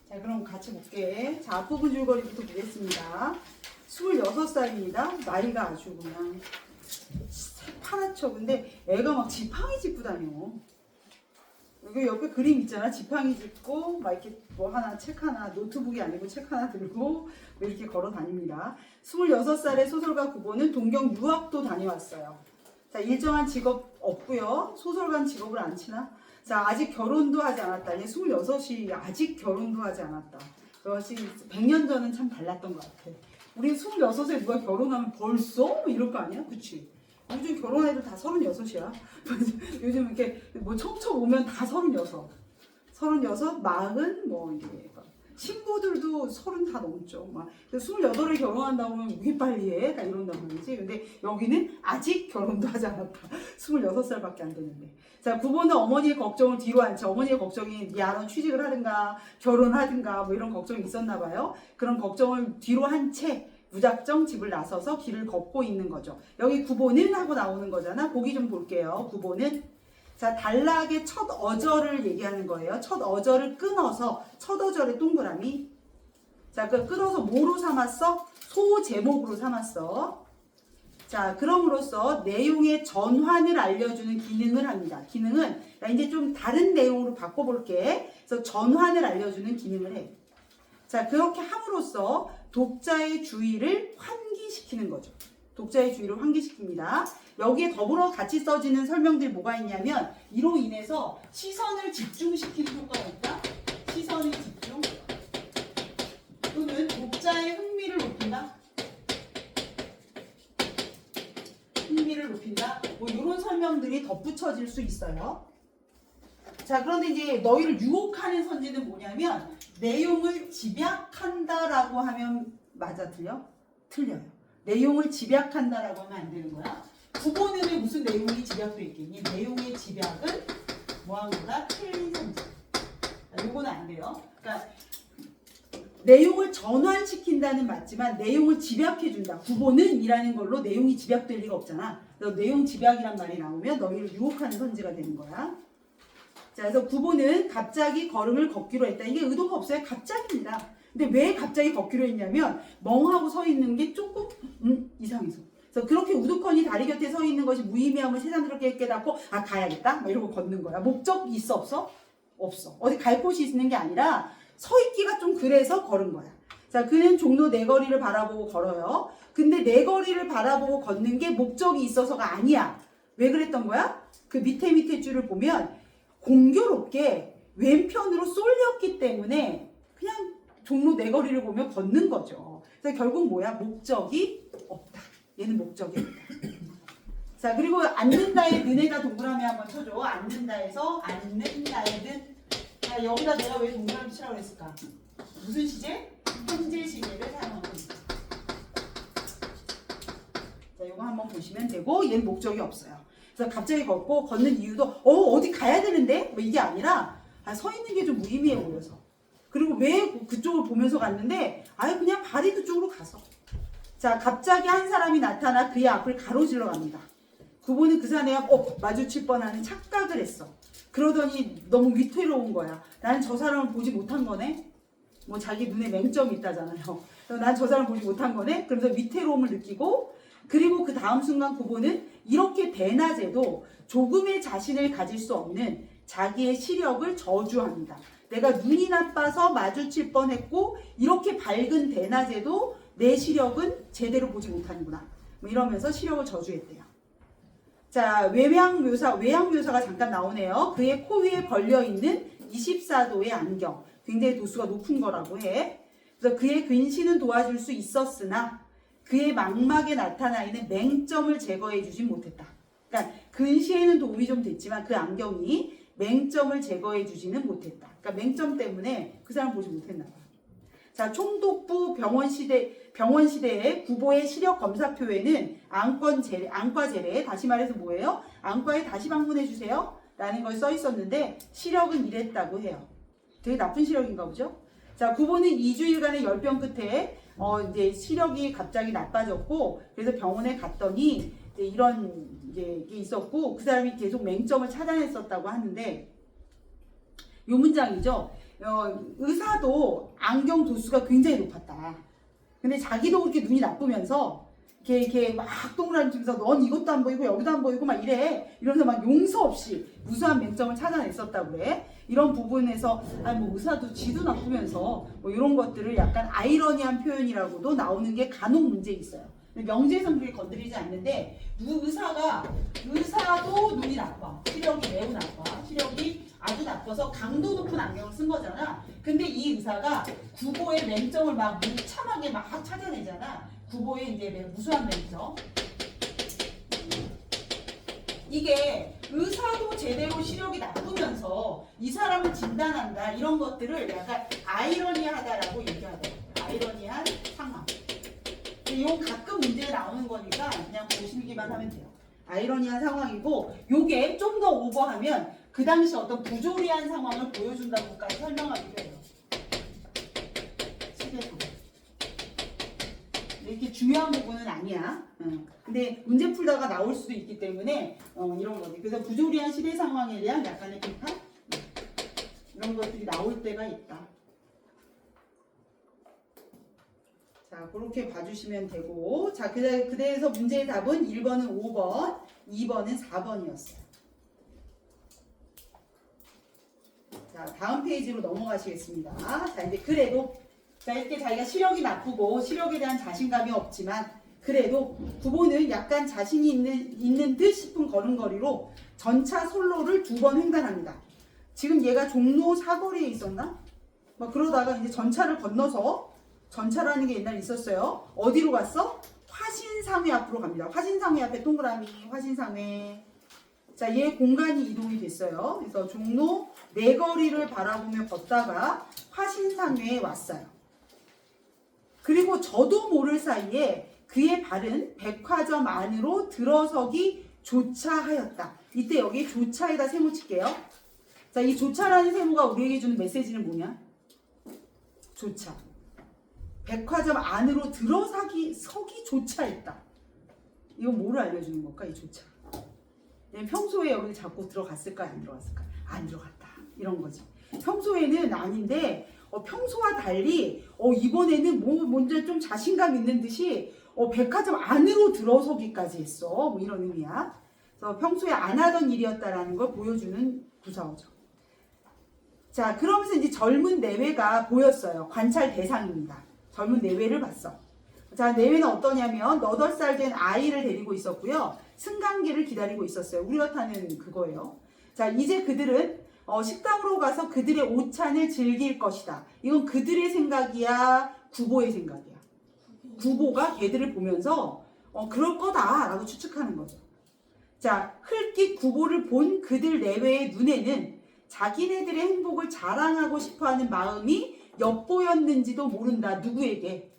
자, 그럼 같이 볼게. 자, 앞부분 줄거리부터 보겠습니다. 26살입니다. 나이가 아주 그냥 파랗죠. 근데 애가 막 지팡이 짚고 다녀. 여기 옆에 그림 있잖아. 지팡이 짚고 막 이렇게 뭐 하나, 책 하나, 노트북이 아니고 책 하나 들고 이렇게 걸어 다닙니다. 26살의 소설가 구보는 동경 유학도 다녀왔어요. 자, 일정한 직업 없고요. 소설가는 직업을 안 치나? 자, 아직 결혼도 하지 않았다. 얘 26이 아직 결혼도 하지 않았다. 역시 100년 전은 참 달랐던 것 같아. 우리 26에 누가 결혼하면 벌써? 뭐 이럴 거 아니야? 그치? 요즘 결혼 애들 다 36이야. 요즘 이렇게 뭐 척척 오면 다 36, 40, 뭐 이게 신부들도 30 다 넘죠. 막 28에 결혼한다고 하면 왜 빨리 해? 다 이런단 말이지. 근데 여기는 아직 결혼도 하지 않았다. 26살밖에 안 되는데. 자, 9번은 어머니의 걱정을 뒤로 앉혀. 어머니의 걱정이 야, 너 취직을 하든가 결혼하든가 뭐 이런 걱정이 있었나 봐요. 그런 걱정을 뒤로 한 채 무작정 집을 나서서 길을 걷고 있는 거죠. 여기 9번은 하고 나오는 거잖아. 보기 좀 볼게요. 9번은 자, 단락의 첫 어절을 얘기하는 거예요. 첫 어절을 끊어서 첫 어절의 동그라미. 자, 그 끊어서 뭐로 삼았어? 소 제목으로 삼았어. 자, 그럼으로써 내용의 전환을 알려주는 기능을 합니다. 기능은 나 이제 좀 다른 내용으로 바꿔볼게. 그래서 전환을 알려주는 기능을 해. 자, 그렇게 함으로써 독자의 주의를 환기시키는 거죠. 독자의 주의를 환기시킵니다. 여기에 더불어 같이 써지는 설명들이 뭐가 있냐면 이로 인해서 시선을 집중시키는 효과가 있다. 시선의 집중 또는 독자의 흥미를 높인다. 흥미를 높인다. 뭐 이런 설명들이 덧붙여질 수 있어요. 자, 그런데 이제 너희를 유혹하는 선지는 뭐냐면 내용을 집약한다라고 하면 맞아, 틀려? 틀려요. 내용을 집약한다라고 하면 안 되는 거야. 9번에는 무슨 내용이 집약돼 있겠니? 내용의 집약은 뭐하고다? 틀린 성질. 요거는 안 돼요. 그러니까 내용을 전환시킨다는 맞지만 내용을 집약해준다. 구보는 이라는 걸로 내용이 집약될 리가 없잖아. 그래서 내용 집약이란 말이 나오면 너희를 유혹하는 선지가 되는 거야. 자, 그래서 구보는 갑자기 걸음을 걷기로 했다. 이게 의도가 없어요. 갑자기입니다. 근데 왜 갑자기 걷기로 했냐면 멍하고 서 있는 게 조금 이상해서. 그래서 그렇게 우두커니 다리 곁에 서 있는 것이 무의미함을 새삼스럽게 깨닫고 아 가야겠다? 막 이러고 걷는 거야. 목적이 있어 없어? 없어. 어디 갈 곳이 있는 게 아니라 서 있기가 좀 그래서 걸은 거야. 자, 그는 종로 내거리를 바라보고 걸어요. 근데 내거리를 바라보고 걷는 게 목적이 있어서가 아니야. 왜 그랬던 거야? 그 밑에 줄을 보면 공교롭게 왼편으로 쏠렸기 때문에 그냥 종로 내거리를 보면 걷는 거죠. 그래서 결국 뭐야? 목적이 없다. 얘는 목적이 없다. 자, 그리고 앉는다의 는에다 동그라미 한번 쳐줘. 앉는다에서 앉는다의 는. 자, 여기다 내가 왜 동그라미 치라고 했을까? 무슨 시제? 현재 시제를 사용하고 있다. 자, 이거 한번 보시면 되고 얘는 목적이 없어요. 그래서 갑자기 걷고 걷는 이유도 어디 가야 되는데? 뭐 이게 아니라 서 있는 게 좀 무의미해 보여서. 그리고 왜 그쪽을 보면서 갔는데 아예 그냥 발이 그쪽으로 가서. 자, 갑자기 한 사람이 나타나 그의 앞을 가로질러 갑니다. 그분은 그 사내와 마주칠 뻔하는 착각을 했어. 그러더니 너무 위태로운 거야. 나는 저 사람을 보지 못한 거네. 뭐 자기 눈에 맹점이 있다잖아요. 난 저 사람을 보지 못한 거네. 그러면서 위태로움을 느끼고 그리고 그 다음 순간 그분은 이렇게 대낮에도 조금의 자신을 가질 수 없는 자기의 시력을 저주합니다. 내가 눈이 나빠서 마주칠 뻔했고 이렇게 밝은 대낮에도 내 시력은 제대로 보지 못하는구나. 뭐 이러면서 시력을 저주했대요. 자, 외양묘사가 잠깐 나오네요. 그의 코 위에 걸려있는 24도의 안경. 굉장히 도수가 높은 거라고 해. 그래서 그의 근시는 도와줄 수 있었으나 그의 망막에 나타나 있는 맹점을 제거해 주진 못했다. 그러니까 근시에는 도움이 좀 됐지만 그 안경이 맹점을 제거해 주지는 못했다. 그러니까 맹점 때문에 그 사람 보지 못했나 봐. 자, 총독부 병원 시대의 구보의 시력 검사표에는 안과 제례, 다시 말해서 뭐예요? 안과에 다시 방문해 주세요. 라는 걸 써 있었는데 시력은 이랬다고 해요. 되게 나쁜 시력인가 보죠? 자, 구보는 2주일간의 열병 끝에 이제 시력이 갑자기 나빠졌고 그래서 병원에 갔더니 이제 이런 게 있었고 그 사람이 계속 맹점을 찾아냈었다고 하는데 요 문장이죠. 의사도 안경 도수가 굉장히 높았다. 근데 자기도 그렇게 눈이 나쁘면서 이렇게 막 동그라미 치면서 넌 이것도 안 보이고 여기도 안 보이고 막 이래. 이러면서 막 용서 없이 무수한 맹점을 찾아냈었다고 그래. 이런 부분에서 뭐 의사도 지도 나쁘면서 뭐 이런 것들을 약간 아이러니한 표현이라고도 나오는 게 간혹 문제 있어요. 명제에서는 그게 건드리지 않는데 의사도 눈이 나빠. 시력이 매우 나빠. 시력이 아주 나빠서 강도 높은 안경을 쓴 거잖아. 근데 이 의사가 구보의 맹점을 막 무참하게 막 찾아내잖아. 구보의 이제 무수한 맹점. 이게 의사도 제대로 시력이 나쁘면서 이 사람을 진단한다. 이런 것들을 약간 아이러니하다라고 얘기하더라고요. 아이러니한 상황. 이건 가끔 문제에 나오는 거니까 그냥 보시기만 하면 돼요. 아이러니한 상황이고 요게 좀 더 오버하면 그 당시 어떤 부조리한 상황을 보여준다고까지 설명하기도 해요. 시대상. 이렇게 중요한 부분은 아니야. 근데 문제 풀다가 나올 수도 있기 때문에 이런 거지. 그래서 부조리한 시대 상황에 대한 약간의 비판 이런 것들이 나올 때가 있다. 자, 그렇게 봐주시면 되고, 자, 그대에서 문제의 답은 1번은 5번, 2번은 4번이었어요. 자, 다음 페이지로 넘어가시겠습니다. 자, 이제 그래도, 자, 이렇게 자기가 시력이 나쁘고 시력에 대한 자신감이 없지만, 그래도 구보는 약간 자신이 있는 듯 싶은 걸음걸이로 전차 솔로를 2번 횡단합니다. 지금 얘가 종로 사거리에 있었나? 막 그러다가 이제 전차를 건너서 전차라는 게 옛날에 있었어요. 어디로 갔어? 화신상회 앞으로 갑니다. 화신상회 앞에 동그라미, 화신상회. 자, 얘 공간이 이동이 됐어요. 그래서 종로 내거리를 바라보며 걷다가 화신상회에 왔어요. 그리고 저도 모를 사이에 그의 발은 백화점 안으로 들어서기 조차 하였다. 이때 여기 조차에다 세모 칠게요. 자, 이 조차라는 세모가 우리에게 주는 메시지는 뭐냐? 조차. 백화점 안으로 서기조차 했다. 이건 뭐를 알려주는 걸까? 이 조차. 평소에 여기 자꾸 들어갔을까? 안 들어갔을까? 안 들어갔다. 이런 거지. 평소에는 아닌데 평소와 달리 이번에는 먼저 좀 자신감 있는 듯이 백화점 안으로 들어서기까지 했어. 뭐 이런 의미야. 그래서 평소에 안 하던 일이었다라는 걸 보여주는 구사어죠. 자, 그러면서 이제 젊은 내외가 보였어요. 관찰 대상입니다. 젊은 내외를 봤어. 자, 내외는 어떠냐면 8살 된 아이를 데리고 있었고요. 승강기를 기다리고 있었어요. 우리가 타는 그거예요. 자, 이제 그들은 식당으로 가서 그들의 오찬을 즐길 것이다. 이건 그들의 생각이야? 구보의 생각이야? 구보가 걔들을 보면서 그럴 거다라고 추측하는 거죠. 자, 흙깃 구보를 본 그들 내외의 눈에는 자기네들의 행복을 자랑하고 싶어하는 마음이 엿보였는지도 모른다. 누구에게?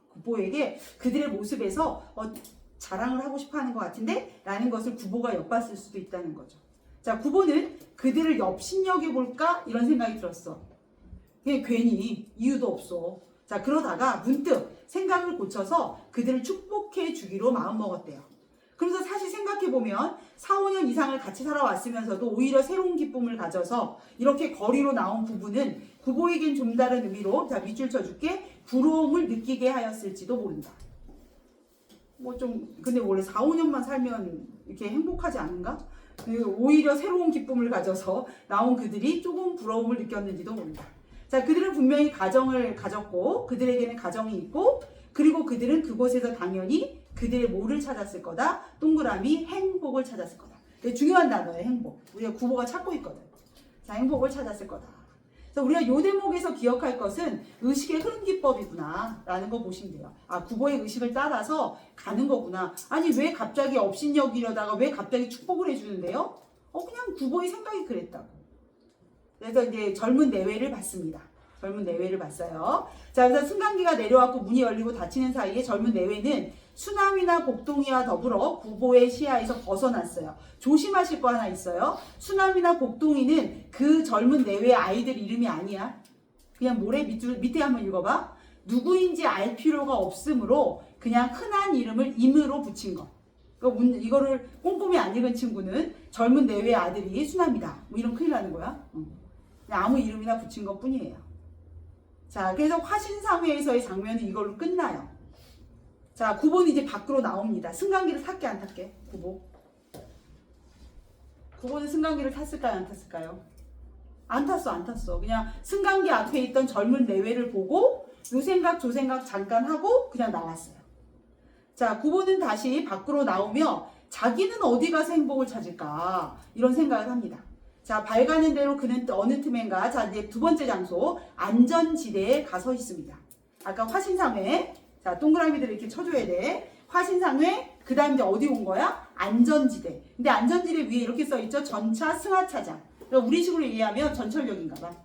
구보에게 그들의 모습에서 자랑을 하고 싶어하는 것 같은데 라는 것을 구보가 엿봤을 수도 있다는 거죠. 자, 구보는 그들을 엽신여겨볼까? 이런 생각이 들었어. 그게 괜히 이유도 없어. 자, 그러다가 문득 생각을 고쳐서 그들을 축복해 주기로 마음먹었대요. 그래서 사실 생각해보면 4, 5년 이상을 같이 살아왔으면서도 오히려 새로운 기쁨을 가져서 이렇게 거리로 나온 부부는 구보에겐 좀 다른 의미로, 자, 밑줄 쳐줄게, 부러움을 느끼게 하였을지도 모른다. 근데 원래 4, 5년만 살면 이렇게 행복하지 않은가? 오히려 새로운 기쁨을 가져서 나온 그들이 조금 부러움을 느꼈는지도 모른다. 자, 그들은 분명히 가정을 가졌고 그들에게는 가정이 있고 그리고 그들은 그곳에서 당연히 그들의 뭐를 찾았을 거다? 동그라미 행복을 찾았을 거다. 중요한 단어예요. 행복. 우리가 구보가 찾고 있거든. 자, 행복을 찾았을 거다. 그래서 우리가 이 대목에서 기억할 것은 의식의 흐름 기법이구나 라는 거 보시면 돼요. 아, 구보의 의식을 따라서 가는 거구나. 아니, 왜 갑자기 업신여기려다가 왜 갑자기 축복을 해주는데요? 그냥 구보의 생각이 그랬다고. 그래서 이제 젊은 내외를 봤습니다. 젊은 내외를 봤어요. 자, 그래서 승강기가 내려왔고 문이 열리고 닫히는 사이에 젊은 내외는 수남이나 복동이와 더불어 구보의 시야에서 벗어났어요. 조심하실 거 하나 있어요. 수남이나 복동이는 그 젊은 내외의 아이들 이름이 아니야. 그냥 밑에 한번 읽어봐. 누구인지 알 필요가 없으므로 그냥 흔한 이름을 임으로 붙인 거. 이거를 꼼꼼히 안 읽은 친구는 젊은 내외의 아들이 수남이다. 뭐 이런 큰일 나는 거야. 그냥 아무 이름이나 붙인 것 뿐이에요. 자, 그래서 화신상회에서의 장면은 이걸로 끝나요. 자, 구보는 이제 밖으로 나옵니다. 승강기를 탔게 안 탔게? 구보는 승강기를 탔을까요? 안 탔을까요? 안 탔어. 그냥 승강기 앞에 있던 젊은 내외를 보고 요 생각 저 생각 잠깐 하고 그냥 나왔어요. 자, 구보는 다시 밖으로 나오며 자기는 어디 가서 행복을 찾을까? 이런 생각을 합니다. 자, 밝아는 대로 그는 또 어느 틈엔가, 자, 이제 두 번째 장소, 안전지대에 가서 있습니다. 아까 화신상회, 자, 동그라미들을 이렇게 쳐줘야 돼. 화신상회, 그 다음 이제 어디 온 거야? 안전지대. 근데 안전지대 위에 이렇게 써있죠? 전차 승하차장. 그러니까 우리식으로 이해하면 전철역인가 봐.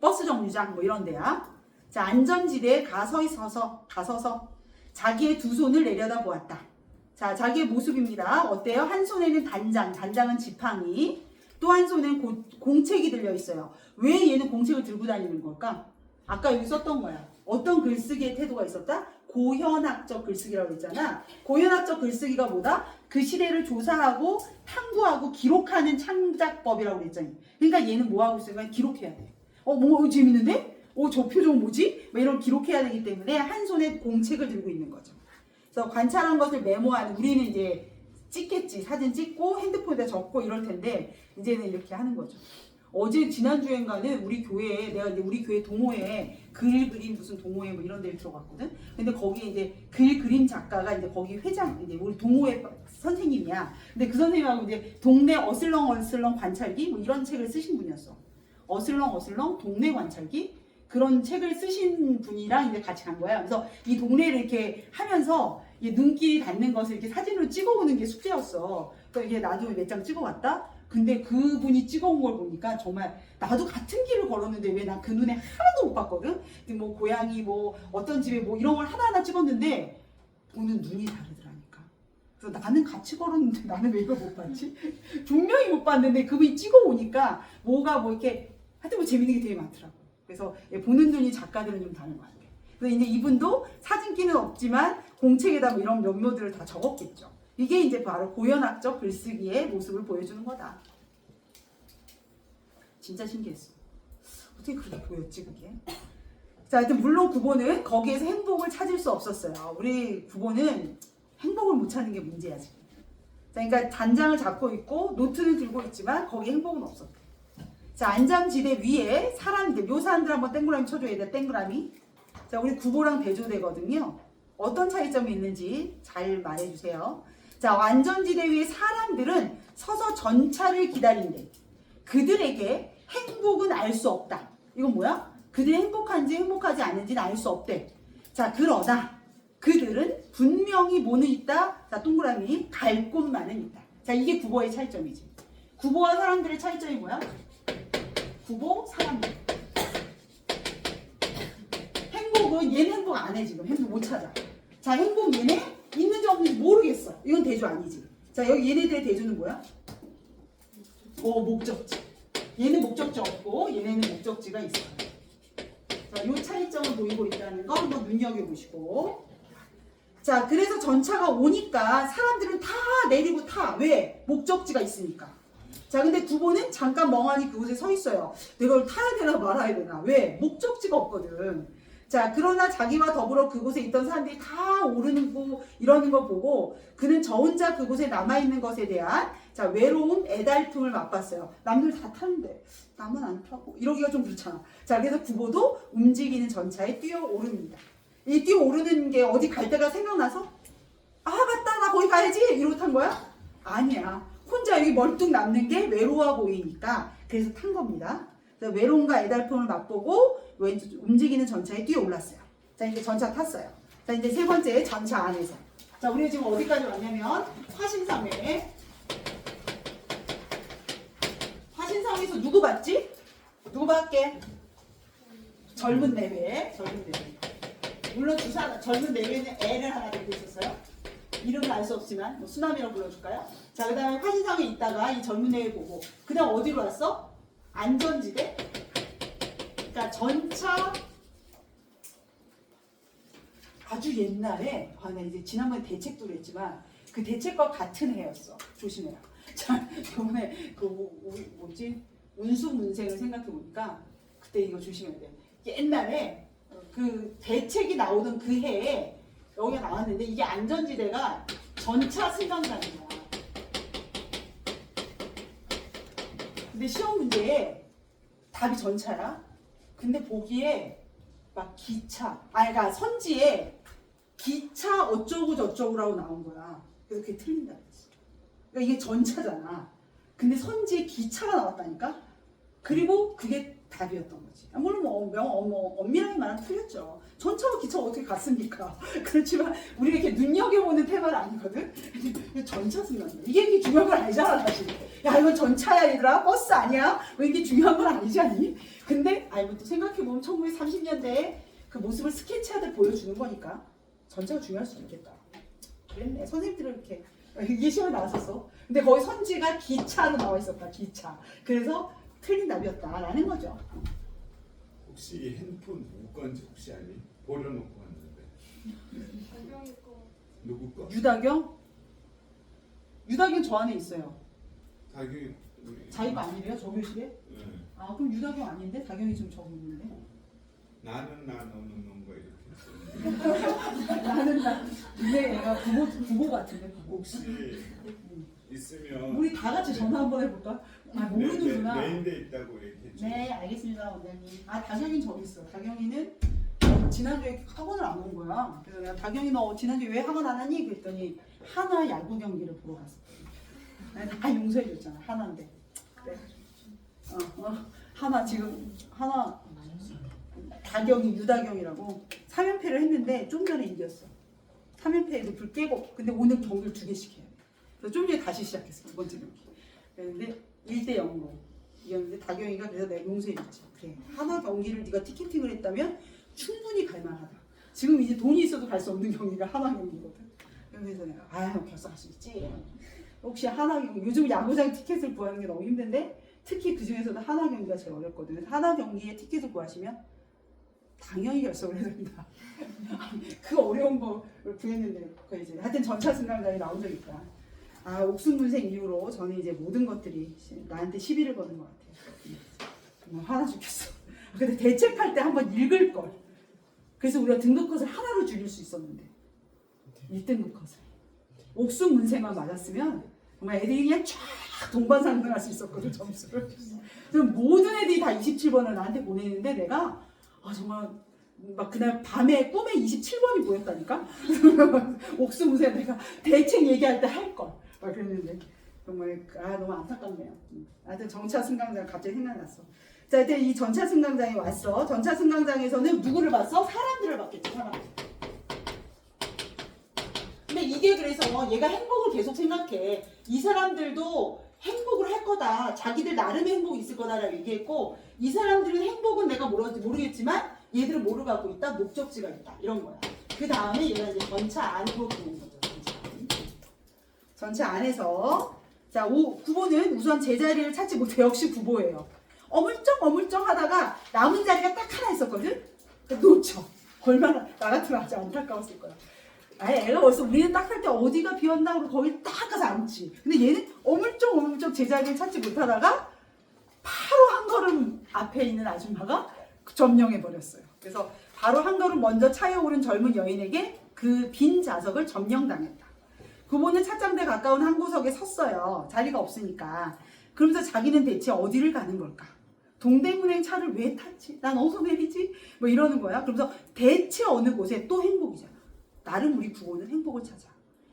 버스 정류장 뭐 이런 데야. 자, 안전지대에 가서서 자기의 두 손을 내려다 보았다. 자, 자기의 모습입니다. 어때요? 한 손에는 단장은 지팡이, 또 한 손에는 공책이 들려 있어요. 왜 얘는 공책을 들고 다니는 걸까? 아까 여기 썼던 거야. 어떤 글쓰기의 태도가 있었다? 고현학적 글쓰기라고 했잖아. 고현학적 글쓰기가 뭐다? 그 시대를 조사하고 탐구하고 기록하는 창작법이라고 그랬잖아. 그러니까 얘는 뭐 하고 있으면 기록해야 돼. 뭐 재밌는데? 저 표정 뭐지? 뭐 이런 기록해야 되기 때문에 한 손에 공책을 들고 있는 거죠. 그래서 관찰한 것을 메모하는, 우리는 이제 찍겠지. 사진 찍고 핸드폰에다 적고 이럴 텐데 이제는 이렇게 하는 거죠. 지난주엔가는 우리 교회에, 내가 이제 우리 교회 동호회에 글 그림 무슨 동호회 뭐 이런 데를 들어갔거든. 근데 거기에 이제 글 그림 작가가 이제 거기 회장, 이제 우리 동호회 선생님이야. 근데 그 선생님하고 이제 동네 어슬렁 관찰기 뭐 이런 책을 쓰신 분이었어. 어슬렁 동네 관찰기? 그런 책을 쓰신 분이랑 이제 같이 간 거야. 그래서 이 동네를 이렇게 하면서 눈길이 닿는 것을 이렇게 사진으로 찍어오는 게 숙제였어. 그래서 이게 나도 몇 장 찍어왔다. 근데 그분이 찍어온 걸 보니까 정말 나도 같은 길을 걸었는데 왜 난 그 눈에 하나도 못 봤거든? 근데 뭐 고양이 뭐 어떤 집에 뭐 이런 걸 하나하나 찍었는데 보는 눈이 다르더라니까. 그래서 나는 같이 걸었는데 나는 왜 이걸 못 봤지? 분명히 못 봤는데 그분이 찍어오니까 뭐가 뭐 이렇게 하여튼 뭐 재밌는 게 되게 많더라고. 그래서 보는 눈이 작가들은 좀 다른 것 같아. 그래서 이제 이분도 사진기는 없지만 공책에다 뭐 이런 면모들을 다 적었겠죠. 이게 이제 바로 고연학적 글쓰기의 모습을 보여주는 거다. 진짜 신기했어. 어떻게 그렇게 보였지 그게? 자, 하여튼 물론 구보는 거기에서 행복을 찾을 수 없었어요. 우리 구보는 행복을 못 찾는 게 문제야 지금. 자, 그러니까 단장을 잡고 있고 노트는 들고 있지만 거기에 행복은 없었대. 자, 안잠지대 위에 사람들, 묘사한들 한번 땡그라미 쳐줘야 돼. 땡그라미. 자, 우리 구보랑 대조되거든요. 어떤 차이점이 있는지 잘 말해주세요. 자, 안전지대 위의 사람들은 서서 전차를 기다린대. 그들에게 행복은 알 수 없다. 이건 뭐야? 그들이 행복한지 행복하지 않은지는 알 수 없대. 자, 그러나 그들은 분명히 뭐는 있다? 자, 동그라미 갈 곳만은 있다. 자, 이게 구보의 차이점이지. 구보와 사람들의 차이점이 뭐야? 구보, 사람들. 행복은 얘는 행복 안 해 지금. 행복 못 찾아. 자, 행복 얘네 있는지 없는지 모르겠어. 이건 대조 아니지. 자, 여기 얘네들의 대조는 뭐야? 목적지. 얘는 목적지 없고 얘네는 목적지가 있어요. 자, 요 차이점을 보이고 있다는 거 한번 눈여겨보시고. 자, 그래서 전차가 오니까 사람들은 다 내리고 타. 왜? 목적지가 있으니까. 자, 근데 구보는 잠깐 멍하니 그곳에 서 있어요. 내가 이걸 타야 되나 말아야 되나. 왜? 목적지가 없거든. 자, 그러나 자기와 더불어 그곳에 있던 사람들이 다 오르는 거 이러는 거 보고 그는 저 혼자 그곳에 남아있는 것에 대한 자, 외로움, 애달픔을 맛봤어요. 남들 다 타는데 나만 안 타고 이러기가 좀 그렇잖아. 자, 그래서 구보도 움직이는 전차에 뛰어오릅니다. 이 뛰어오르는 게 어디 갈 데가 생각나서 아, 맞다, 나 거기 가야지 이러고 탄 거야? 아니야. 혼자 여기 멀뚱 남는 게 외로워 보이니까 그래서 탄 겁니다. 그래서 외로움과 애달픔을 맛보고 움직이는 전차에 뛰어올랐어요. 자, 이제 전차 탔어요. 자, 이제 세 번째 전차 안에서. 자, 우리가 지금 어디까지 왔냐면 화신섬에. 화신섬에서 누구 봤지? 누구 봤게? 젊은 내외. 젊은 내외. 물론 젊은 내외는 애를 하나 데리고 있었어요. 이름은 알 수 없지만 뭐 수남이라고 불러줄까요? 자, 그 다음에 화신섬에 있다가 이 젊은 내외 보고 그 다음 어디로 왔어? 안전지대. 그러니까 전차 아주 옛날에 나 이제 지난번에 대책도 그랬지만 그 대책과 같은 해였어. 조심해라. 자, 이번에 그 뭐지 운수 문생을 생각해 보니까 그때 이거 조심해야 돼. 옛날에 그 대책이 나오던 그 해에 여기가 나왔는데 이게 안전지대가 전차 승강장인 거야. 근데 시험 문제에 답이 전차야. 근데 보기에 막 기차, 그러니까 선지에 기차 어쩌고 저쩌고라고 나온 거야. 그래서 그게 틀린다 그랬어. 그러니까 이게 전차잖아. 근데 선지에 기차가 나왔다니까. 그리고 그게 답이었던 거지. 물론 엄밀하게 말하면 틀렸죠. 전차와 기차가 어떻게 같습니까? 그렇지만 우리가 이렇게 눈여겨보는 테마는 아니거든. 전차 승강장. 이게 중요한 건 아니잖아 사실. 야, 이건 전차야 얘들아, 버스 아니야? 왜 이게 중요한 건 아니지 않니? 근데 또 생각해보면 1930년대에 그 모습을 스케치하듯 보여주는 거니까 전차가 중요할 수 있겠다. 그랬네. 선생님들은 이렇게 이게 시험에 나왔었어. 근데 거기 선지가 기차로 나와 있었다. 기차. 그래서 틀린 답이었다라는 거죠. 혹시 핸드폰 누구 건지 혹시 아니? 버려놓고 왔는데. 달경이 거. 누구 거? 유다경? 유다경 저 안에 있어요. 다경이 자기 거 아니래요? 저 교실에? 네. 아, 그럼 유다경 아닌데? 다경이 지금 저기 있는데? 나는 나 너는 넌거 이렇게 했었는데. 나는 근데 얘가 부모 같은데 부모. 혹시 있으면 우리 다 같이 전화 한번 해볼까? 아, 모르는구나. 메인데 있다고 얘기했죠. 네, 알겠습니다, 원장님. 아, 다경이는 저기 있어. 다경이는 지난주에 학원을 안 온 거야. 그래서 내가 다경이 너 지난주에 왜 학원 안 하니? 그랬더니 하나 야구 경기를 보러 갔어. 다 용서해 줬잖아. 하나인데. 그래. 하나 지금 하나 다경이 유다경이라고 3연패를 했는데 좀 전에 이겼어. 3연패에도 불 깨고 근데 오늘 경기를 2개씩 해야 돼. 그래서 좀 전에 다시 시작했어. 두 번째 경기. 그런데 1대 0으로 이겼는데 다경이가 그래서 내가 용서해줬지. 그래, 하나 경기를 네가 티켓팅을 했다면 충분히 갈만하다. 지금 이제 돈이 있어도 갈 수 없는 경기가 하나 경기거든. 그래서 내가 결석할 수 있지. 혹시 하나 경기, 요즘 야구장 티켓을 구하는 게 너무 힘든데 특히 그 중에서도 하나 경기가 제일 어렵거든. 그래서 하나 경기에 티켓을 구하시면 당연히 결석을 해야 됩니다. 그 어려운 걸 구했는데 그 이제 하여튼 전차 승강장이 나온 적이 있다. 옥순문생 이후로 저는 이제 모든 것들이 나한테 시비를 거는 것 같아요. 정말 화나 죽겠어. 근데 대책할 때 한번 읽을 걸. 그래서 우리가 등급 컷을 하나로 줄일 수 있었는데 1등급 컷을 옥순문생만 맞았으면 정말 애들이 그냥 쫙 동반상승할 수 있었거든 점수를. 그래서 모든 애들이 다 27번을 나한테 보내는데 내가 정말 막 그날 밤에 꿈에 27번이 보였다니까. 옥수무새 내가 대책 얘기할 때 할 걸. 막 그랬는데 정말 너무 안타깝네요. 하여튼 전차 승강장 갑자기 생각났어. 자, 하여튼 이 전차 승강장에 왔어. 전차 승강장에서는 누구를 봤어? 사람들을 봤겠지. 사람들. 근데 이게 그래서 얘가 행복을 계속 생각해. 이 사람들도 행복을 할 거다. 자기들 나름의 행복이 있을 거다라고 얘기했고, 이 사람들은 행복은 내가 모르겠지만 얘들은 뭐를 갖고 있다? 목적지가 있다. 이런 거야. 그 다음에 얘가 이제 전차 안으로 들어온 거죠. 전차 안에서 자, 9보는 우선 제자리를 찾지 못해. 역시 9보예요. 어물쩡 하다가 남은 자리가 딱 하나 있었거든? 놓쳐. 얼마나 나 같으면 아주 안타까웠을 거야. 애가 벌써 우리는 딱 할 때 어디가 비었나 그러고 거기 딱 가서 앉지. 근데 얘는 어물쩡 제자리를 찾지 못하다가 바로 한 걸음 앞에 있는 아줌마가 점령해버렸어요. 그래서 바로 한 걸음 먼저 차에 오른 젊은 여인에게 그 빈 좌석을 점령당했다. 그분은 찻장대 가까운 한 구석에 섰어요. 자리가 없으니까. 그러면서 자기는 대체 어디를 가는 걸까? 동대문행 차를 왜 탔지? 난 어디서 내리지? 뭐 이러는 거야. 그러면서 대체 어느 곳에 또 행복이잖아. 나름 우리 구호는 행복을 찾아.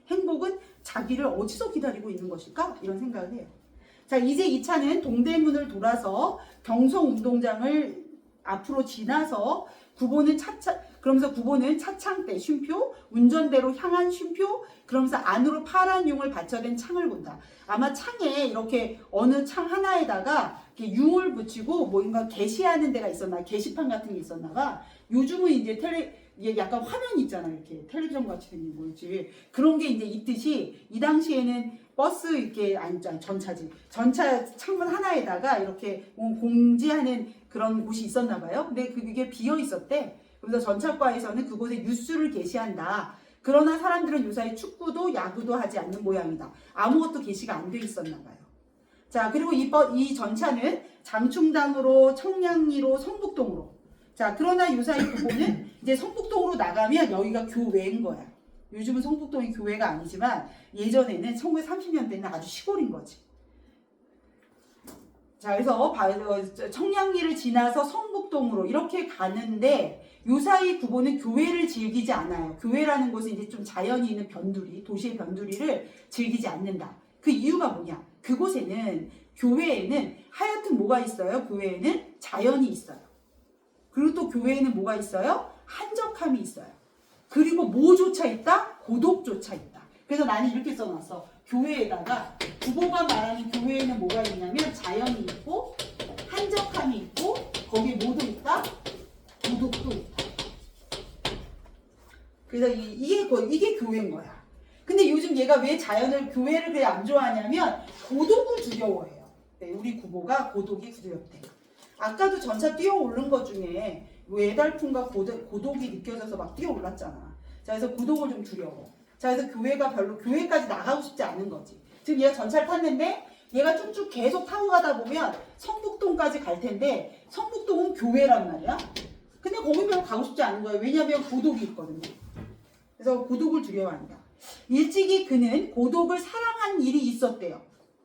행복은 자기를 어디서 기다리고 있는 것일까? 이런 생각을 해요. 자, 이제 이 차는 동대문을 돌아서 경성운동장을 앞으로 지나서 그러면서 9보는 차창대 쉼표, 운전대로 향한 쉼표, 그러면서 안으로 파란 융을 받쳐댄 창을 본다. 아마 창에 이렇게 어느 창 하나에다가 이렇게 융을 붙이고 뭔가 게시하는 데가 있었나, 게시판 같은 게 있었나 봐. 요즘은 이제 이게 약간 화면이 있잖아. 이렇게 텔레비전 같이 생긴 뭐지. 그런 게 이제 있듯이 이 당시에는 버스 이렇게 전차지. 전차 창문 하나에다가 이렇게 공지하는 그런 곳이 있었나 봐요. 근데 그게 비어 있었대. 그래서 전차과에서는 그곳에 뉴스를 게시한다. 그러나 사람들은 요사이 축구도 야구도 하지 않는 모양이다. 아무것도 게시가 안 돼 있었나 봐요. 자, 그리고 이 전차는 장충당으로, 청량리로, 성북동으로. 자, 그러나 요사이 9보는 이제 성북동으로 나가면 여기가 교외인 거야. 요즘은 성북동이 교외가 아니지만 예전에는 1930년대는 아주 시골인 거지. 자, 그래서 청량리를 지나서 성북동으로 이렇게 가는데 요사이 9보는 교외를 즐기지 않아요. 교외라는 곳은 이제 좀 자연이 있는 변두리, 도시의 변두리를 즐기지 않는다. 그 이유가 뭐냐? 그곳에는 교외에는 하여튼 뭐가 있어요? 교외에는 자연이 있어요. 그리고 또 교외에는 뭐가 있어요? 한적함이 있어요. 그리고 뭐조차 있다? 고독조차 있다. 그래서 나는 이렇게 써놨어. 교외에다가 9보가 말하는 교외에는 뭐가 있냐면 자연이 있고 한적함이 있고 거기에 뭐도 있다? 고독도 있다. 그래서 이게 교외인 거야. 근데 요즘 얘가 왜 교외를 그래 안 좋아하냐면 고독을 두려워해요. 네, 우리 9보가 고독이 두렵대. 아까도 전차 뛰어오른 것 중에 외달픔과 고독이 느껴져서 막 뛰어올랐잖아. 자, 그래서 고독을 좀 두려워. 자, 그래서 교회까지 나가고 싶지 않은 거지. 지금 얘가 전차를 탔는데 얘가 쭉쭉 계속 타고 가다 보면 성북동까지 갈 텐데 성북동은 교회란 말이야. 근데 거기 별로 가고 싶지 않은 거예요. 왜냐하면 고독이 있거든요. 그래서 고독을 두려워한다. 일찍이 그는 고독을 사랑한 일이 있었대요.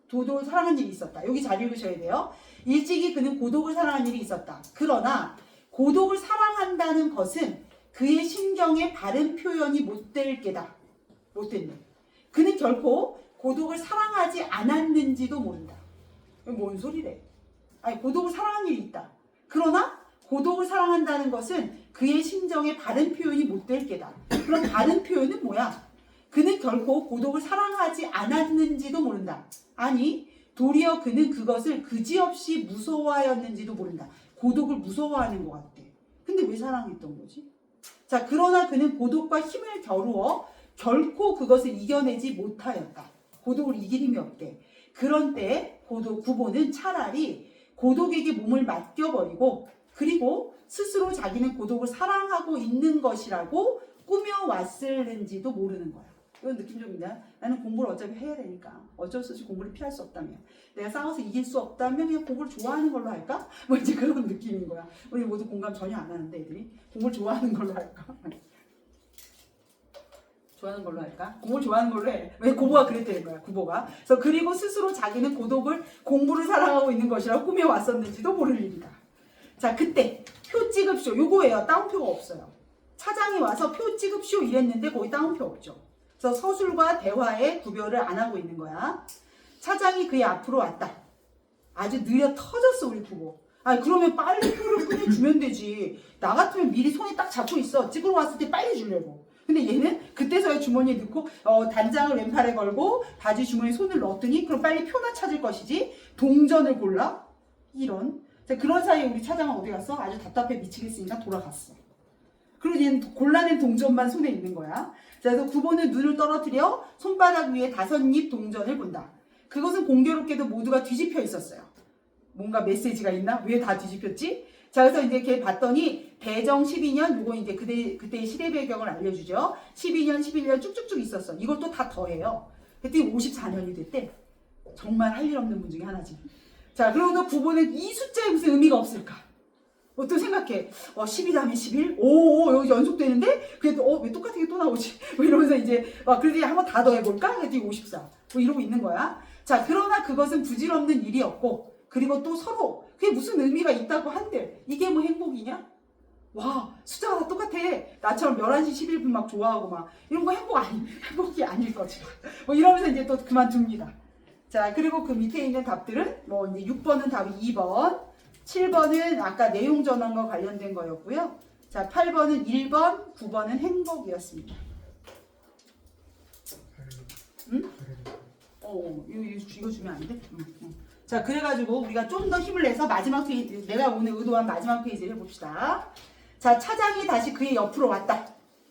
고독을 사랑한 일이 있었다. 여기 잘 읽으셔야 돼요. 일찍이 그는 고독을 사랑한 일이 있었다. 그러나 고독을 사랑한다는 것은 그의 심경의 바른 표현이 못될 게다. 못됐네. 그는 결코 고독을 사랑하지 않았는지도 모른다. 뭔 소리래? 아니, 고독을 사랑한 일이 있다. 그러나 고독을 사랑한다는 것은 그의 심정의 바른 표현이 못될 게다. 그럼 바른 표현은 뭐야? 그는 결코 고독을 사랑하지 않았는지도 모른다. 아니, 도리어 그는 그것을 그지없이 무서워하였는지도 모른다. 고독을 무서워하는 것 같대. 근데 왜 사랑했던 거지? 자, 그러나 그는 고독과 힘을 겨루어 결코 그것을 이겨내지 못하였다. 고독을 이길 힘이 없대. 그런 때 구보는 차라리 고독에게 몸을 맡겨버리고 그리고 스스로 자기는 고독을 사랑하고 있는 것이라고 꾸며왔을는지도 모르는 거야. 이건 느낌 좀 있나요? 나는 공부를 어차피 해야 되니까 어쩔 수 없이 공부를 피할 수 없다면 내가 싸워서 이길 수 없다면 그냥 공부를 좋아하는 걸로 할까? 뭐 이제 그런 느낌인 거야. 우리 모두 공감 전혀 안 하는데 애들이 공부를 좋아하는 걸로 할까? 좋아하는 걸로 할까? 공부를 좋아하는 걸로 해. 왜 고보가 그랬다는 거야, 구보가. 그래서 그리고 스스로 자기는 공부를 사랑하고 있는 것이라고 꾸며왔었는지도 모를 일이다. 자, 그때 표 찍읍쇼. 요거예요. 따옴표가 없어요. 차장이 와서 표 찍읍쇼 이랬는데 거기 따옴표 없죠. 그래서 서술과 대화의 구별을 안 하고 있는 거야. 차장이 그의 앞으로 왔다. 아주 느려 터졌어, 우리 부부. 그러면 빨리 표를 끊어주면 되지. 나 같으면 미리 손에 딱 잡고 있어. 찍으러 왔을 때 빨리 주려고. 근데 얘는 그때서야 주머니에 넣고 단장을 왼팔에 걸고 바지 주머니에 손을 넣었더니 그럼 빨리 표나 찾을 것이지. 동전을 골라? 이런. 자, 그런 사이에 우리 차장은 어디 갔어? 아주 답답해 미치겠으니까 돌아갔어. 그리고 얘는 골라낸 동전만 손에 있는 거야. 자, 그래서 구보는 눈을 떨어뜨려 손바닥 위에 5입 동전을 본다. 그것은 공교롭게도 모두가 뒤집혀 있었어요. 뭔가 메시지가 있나? 왜 다 뒤집혔지? 자, 그래서 이제 걔 봤더니 대정 12년, 요거 이제 그때의 시대 배경을 알려주죠. 12년, 11년 쭉쭉쭉 있었어. 이걸 또 다 더해요. 그때 54년이 됐대. 정말 할 일 없는 분 중에 하나지. 자, 그러고 구보는 이 숫자에 무슨 의미가 없을까? 또 생각해. 10이 다음에 11? 여기 연속되는데? 그래도, 왜 똑같은 게 또 나오지? 뭐 이러면서 이제, 그래도 한번 다 더해볼까? 그랬더니 54. 뭐 이러고 있는 거야. 자, 그러나 그것은 부질없는 일이었고, 그리고 또 서로, 그게 무슨 의미가 있다고 한들, 이게 뭐 행복이냐? 와, 숫자가 다 똑같아. 나처럼 11시 11분 막 좋아하고 막, 이런 거 행복이 아닐 거지. 뭐 이러면서 이제 또 그만둡니다. 자, 그리고 그 밑에 있는 답들은, 이제 6번은 답이 2번. 7번은 아까 내용 전환과 관련된 거였고요. 자, 8번은 1번, 9번은 행복이었습니다. 응? 이거 주면 안 돼? 응. 자, 그래가지고 우리가 좀 더 힘을 내서 마지막 페이지, 내가 오늘 의도한 마지막 페이지를 해봅시다. 자, 차장이 다시 그의 옆으로 왔다.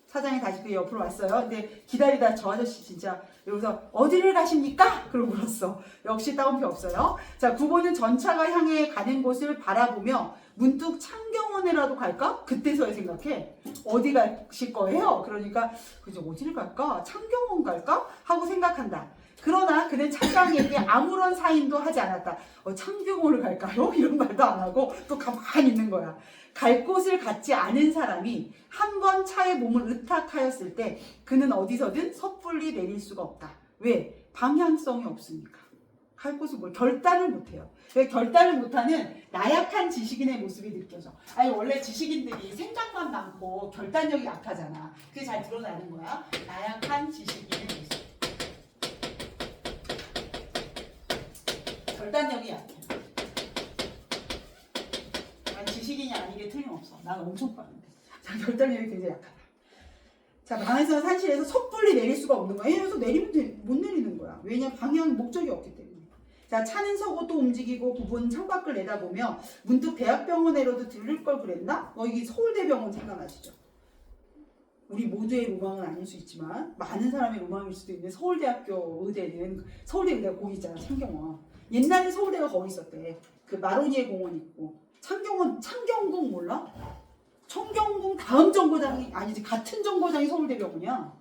차장이 다시 그의 옆으로 왔어요. 근데 기다리다 저 아저씨 진짜 여기서 어디를 가십니까? 그러고 물었어. 역시 따옴표 없어요. 자, 9번은 전차가 향해 가는 곳을 바라보며 문득 창경원에라도 갈까? 그때서야 생각해. 어디 가실 거예요? 그러니까 그죠, 어디를 갈까? 창경원 갈까? 하고 생각한다. 그러나 그는 차장에게 아무런 사인도 하지 않았다. 창경원을 갈까요? 이런 말도 안 하고 또 가만히 있는 거야. 갈 곳을 갖지 않은 사람이 한 번 차에 몸을 의탁하였을 때 그는 어디서든 섣불리 내릴 수가 없다. 왜? 방향성이 없으니까. 갈 곳을 결단을 못해요. 왜 결단을 못하는 나약한 지식인의 모습이 느껴져. 원래 지식인들이 생각만 많고 결단력이 약하잖아. 그게 잘 드러나는 거야. 나약한 지식인의 모습. 결단력이 약해. 난 지식인이 아니게 틀림없어. 난 엄청 빠른데. 자, 결단력이 굉장히 약하다. 자, 방에서 산실에서 섣불리 내릴 수가 없는 거야. 이러면서 내리면 못 내리는 거야. 왜냐면 방향 목적이 없기 때문에. 자, 차는 서고 또 움직이고 부부는 창밖을 내다보며 문득 대학병원에라도 들릴 걸 그랬나? 이게 서울대병원 생각나시죠? 우리 모두의 로망은 아닐 수 있지만 많은 사람의 로망일 수도 있는 서울대학교 의대는 서울대 의대가 거기 있잖아, 창경원. 옛날에 서울대가 거기 있었대. 그 마로니에 공원 있고. 창경궁 몰라? 청경궁 다음 정거장이 아니지, 같은 정거장이 서울대병원이야.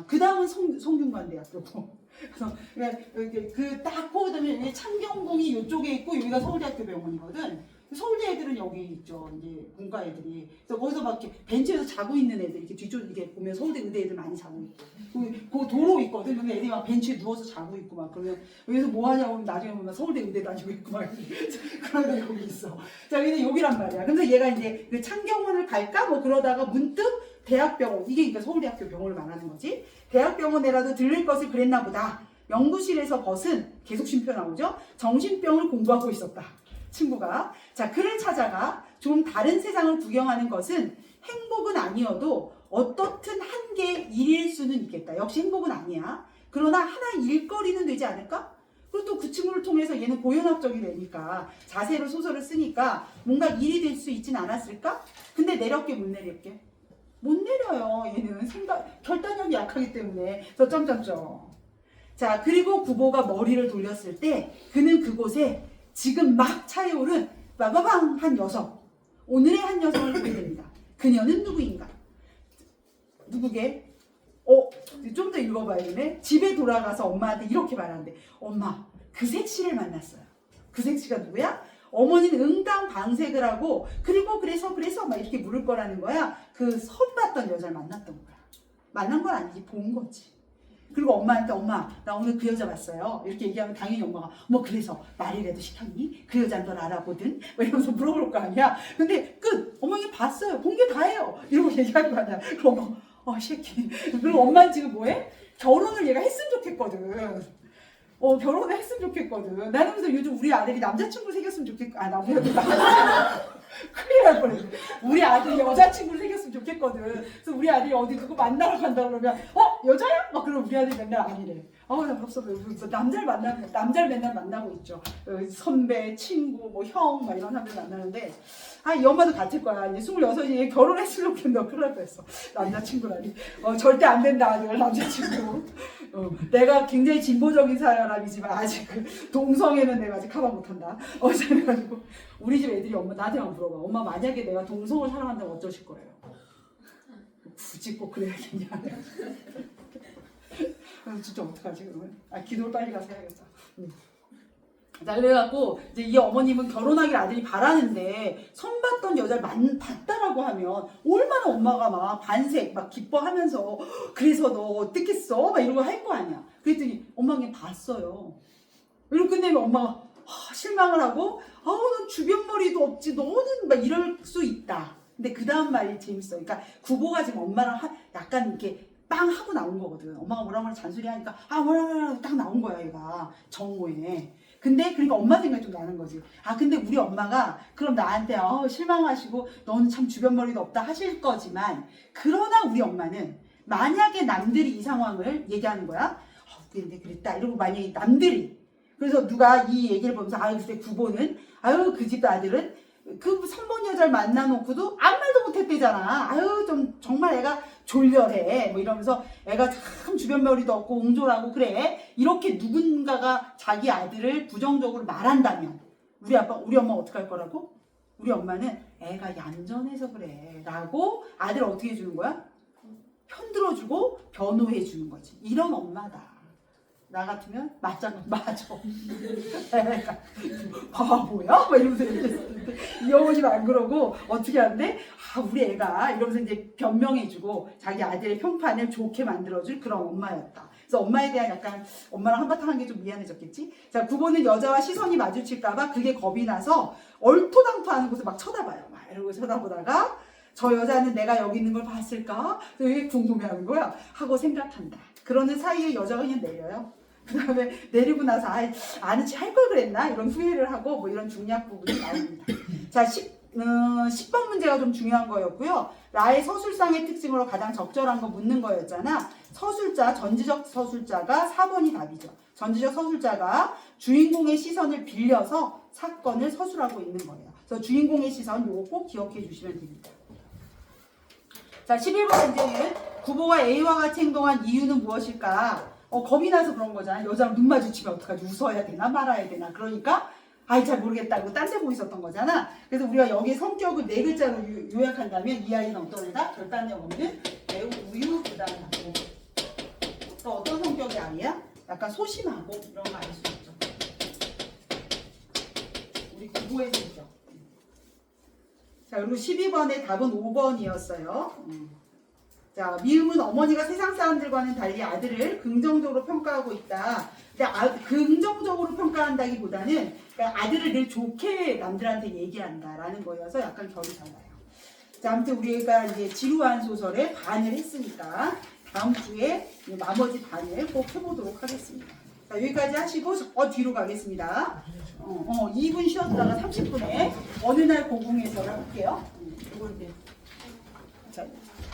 그 다음은 성균관대학교고. 그래서 그 딱 보면 창경궁이 이쪽에 있고 여기가 서울대학교 병원이거든. 서울대 애들은 여기 있죠. 이제 문과 애들이. 그래서 거기서 막 이렇게 벤치에서 자고 있는 애들 이렇게 뒤쪽 이렇게 보면 서울대 의대 애들 많이 자고 있고. 그 도로 있거든. 근데 애들이 막 벤치에 누워서 자고 있고 막 그러면 여기서 뭐 하냐고 하면 나중에 보면 서울대 의대 다니고 있고 막 그런 애 여기 있어. 자, 근데 여기란 말이야. 근데 얘가 이제 그 창경원을 갈까 뭐 그러다가 문득 대학병원, 이게 그러니까 서울대학교 병원을 말하는 거지. 대학병원에라도 들릴 것을 그랬나 보다. 연구실에서 벗은, 계속 쉼표 나오죠? 정신병을 공부하고 있었다. 친구가. 자, 그를 찾아가 좀 다른 세상을 구경하는 것은 행복은 아니어도 어떻든 한 개의 일일 수는 있겠다. 역시 행복은 아니야. 그러나 하나의 일거리는 되지 않을까? 그리고 또 그 친구를 통해서 얘는 고연학적이 되니까 자세로 소설을 쓰니까 뭔가 일이 될 수 있진 않았을까? 근데 내렸게 못 내렸게? 못 내려요. 얘는 결단력이 약하기 때문에. 저 점점점. 자, 그리고 구보가 머리를 돌렸을 때 그는 그곳에 지금 막 차에오른 빠바방 한 여성, 오늘의 한 여성을 보게 됩니다. 그녀는 누구인가? 누구게? 좀 더 읽어봐야겠네. 집에 돌아가서 엄마한테 이렇게 말하는데, 엄마, 그 색시를 만났어요. 그 색시가 누구야? 어머니는 응당 방색을 하고, 그리고 그래서 막 이렇게 물을 거라는 거야. 그 선봤던 여자를 만났던 거야. 만난 건 아니지, 본 거지. 그리고 엄마한테, 엄마, 나 오늘 그 여자 봤어요. 이렇게 얘기하면 당연히 엄마가, 뭐 그래서 말이라도 시켰니? 그 여자는 널 알아보든? 뭐 이러면서 물어볼 거 아니야. 근데 어머니 봤어요. 본 게 다예요. 이러고 얘기할 거 아니야. 그럼 엄마, 새끼. 그리고 엄마는 지금 뭐해? 결혼을 얘가 했으면 좋겠거든. 결혼을 했으면 좋겠거든. 나는 그래서 요즘 우리 아들이 남자친구 생겼으면 좋겠고, 남자친구. 큰일 날 뻔했네. 우리 아들이 여자친구를 생겼으면 좋겠거든. 그래서 우리 아들이 어디 누구 만나러 간다 그러면, 여자야? 막 그러면 우리 아들이 맨날 아니래. 나 벌써 남자를 맨날 만나고 있죠. 선배, 친구, 뭐 형, 막 이런 사람들 만나는데, 이 엄마도 같을 거야. 이제 26이 결혼했으면 좋겠는데, 큰일 날 뻔했어. 남자친구라니. 절대 안 된다. 남자친구. 내가 굉장히 진보적인 사람이지만 아직 동성애는 내가 아직 커버 못한다. 그래가지고 우리 집 애들이 나한테만 물어봐. 엄마 만약에 내가 동성을 사랑한다면 어쩌실 거예요? 굳이 꼭 그래야겠냐. 진짜 어떡하지 그러면? 기도를 빨리 가서 해야겠다. 자, 그래갖고 이제 이 어머님은 결혼하길 아들이 바라는데 선봤던 여자를 봤다라고 하면 얼마나 엄마가 막 반색 막 기뻐하면서 그래서 너 어떻겠어? 막 이런 거 할 거 아니야. 그랬더니 엄마가 그냥 봤어요. 이러고 끝내면 엄마가 실망을 하고 넌 주변 머리도 없지 너는 막 이럴 수 있다. 근데 그 다음 말이 재밌어. 그러니까 구보가 지금 엄마랑 약간 이렇게 빵 하고 나온 거거든. 엄마가 뭐라 잔소리 하니까 뭐라 딱 나온 거야 얘가 정오에. 근데 그러니까 엄마 생각이 좀 나는 거지. 근데 우리 엄마가 그럼 나한테 실망하시고 너는 참 주변 머리도 없다 하실 거지만 그러나 우리 엄마는 만약에 남들이 이 상황을 얘기하는 거야. 근데 그랬다 이러고 만약에 남들이 그래서 누가 이 얘기를 보면서 그때 구보는 그 집 아들은 그 선본 여자를 만나놓고도 아무 말도 못했대잖아. 좀 정말 애가 졸렬해. 뭐 이러면서 애가 참 주변 머리도 없고 옹졸하고 그래. 이렇게 누군가가 자기 아들을 부정적으로 말한다면 우리 엄마 어떡할 거라고? 우리 엄마는 애가 얌전해서 그래. 라고 아들을 어떻게 해주는 거야? 편들어주고 변호해 주는 거지. 이런 엄마다. 나 같으면 맞아. 바보야? 막 이러면서 얘기했었는데 이 어머니는 안 그러고 어떻게 하는데 우리 애가 이러면서 이제 변명해주고 자기 아들의 평판을 좋게 만들어줄 그런 엄마였다. 그래서 엄마에 대한 약간 엄마랑 한바탕 한 게 좀 미안해졌겠지? 자, 구보는 여자와 시선이 마주칠까봐 그게 겁이 나서 얼토당토하는 곳을 막 쳐다봐요. 막 이러고 쳐다보다가 저 여자는 내가 여기 있는 걸 봤을까? 되게 궁금해하는 거야. 하고 생각한다. 그러는 사이에 여자가 그냥 내려요. 그 다음에 내리고 나서 아는 체 할 걸 그랬나? 이런 후회를 하고 뭐 이런 중략 부분이 나옵니다. 자, 10번 문제가 좀 중요한 거였고요. 나의 서술상의 특징으로 가장 적절한 거 묻는 거였잖아. 전지적 서술자가 4번이 답이죠. 전지적 서술자가 주인공의 시선을 빌려서 사건을 서술하고 있는 거예요. 그래서 주인공의 시선 요거 꼭 기억해 주시면 됩니다. 자, 11번 문제는 구보가 A와 같이 행동한 이유는 무엇일까? 겁이 나서 그런 거잖아. 여자랑 눈 마주치면 어떡하지? 웃어야 되나 말아야 되나? 그러니까 잘 모르겠다고 딴 데 보고 있었던 거잖아. 그래서 우리가 여기에 성격을 4글자로 요약한다면 이 아이는 어떤 애다? 결단력 없는 매우 우유부단하고 또 어떤 성격의 아이야? 약간 소심하고 이런 거 알 수 있죠. 우리 구보의 성격. 자, 그리고 12번의 답은 5번이었어요. 자, 미음은 어머니가 세상 사람들과는 달리 아들을 긍정적으로 평가하고 있다. 근데 긍정적으로 평가한다기보다는 그러니까 아들을 늘 좋게 남들한테 얘기한다라는 거여서 약간 결이 달라요. 자, 아무튼 우리가 이제 지루한 소설에 반을 했으니까 다음 주에 나머지 반을 꼭 해보도록 하겠습니다. 자, 여기까지 하시고 뒤로 가겠습니다. 2분 쉬었다가 30분에 어느 날 고궁에서를 할게요. 이걸 이제 자.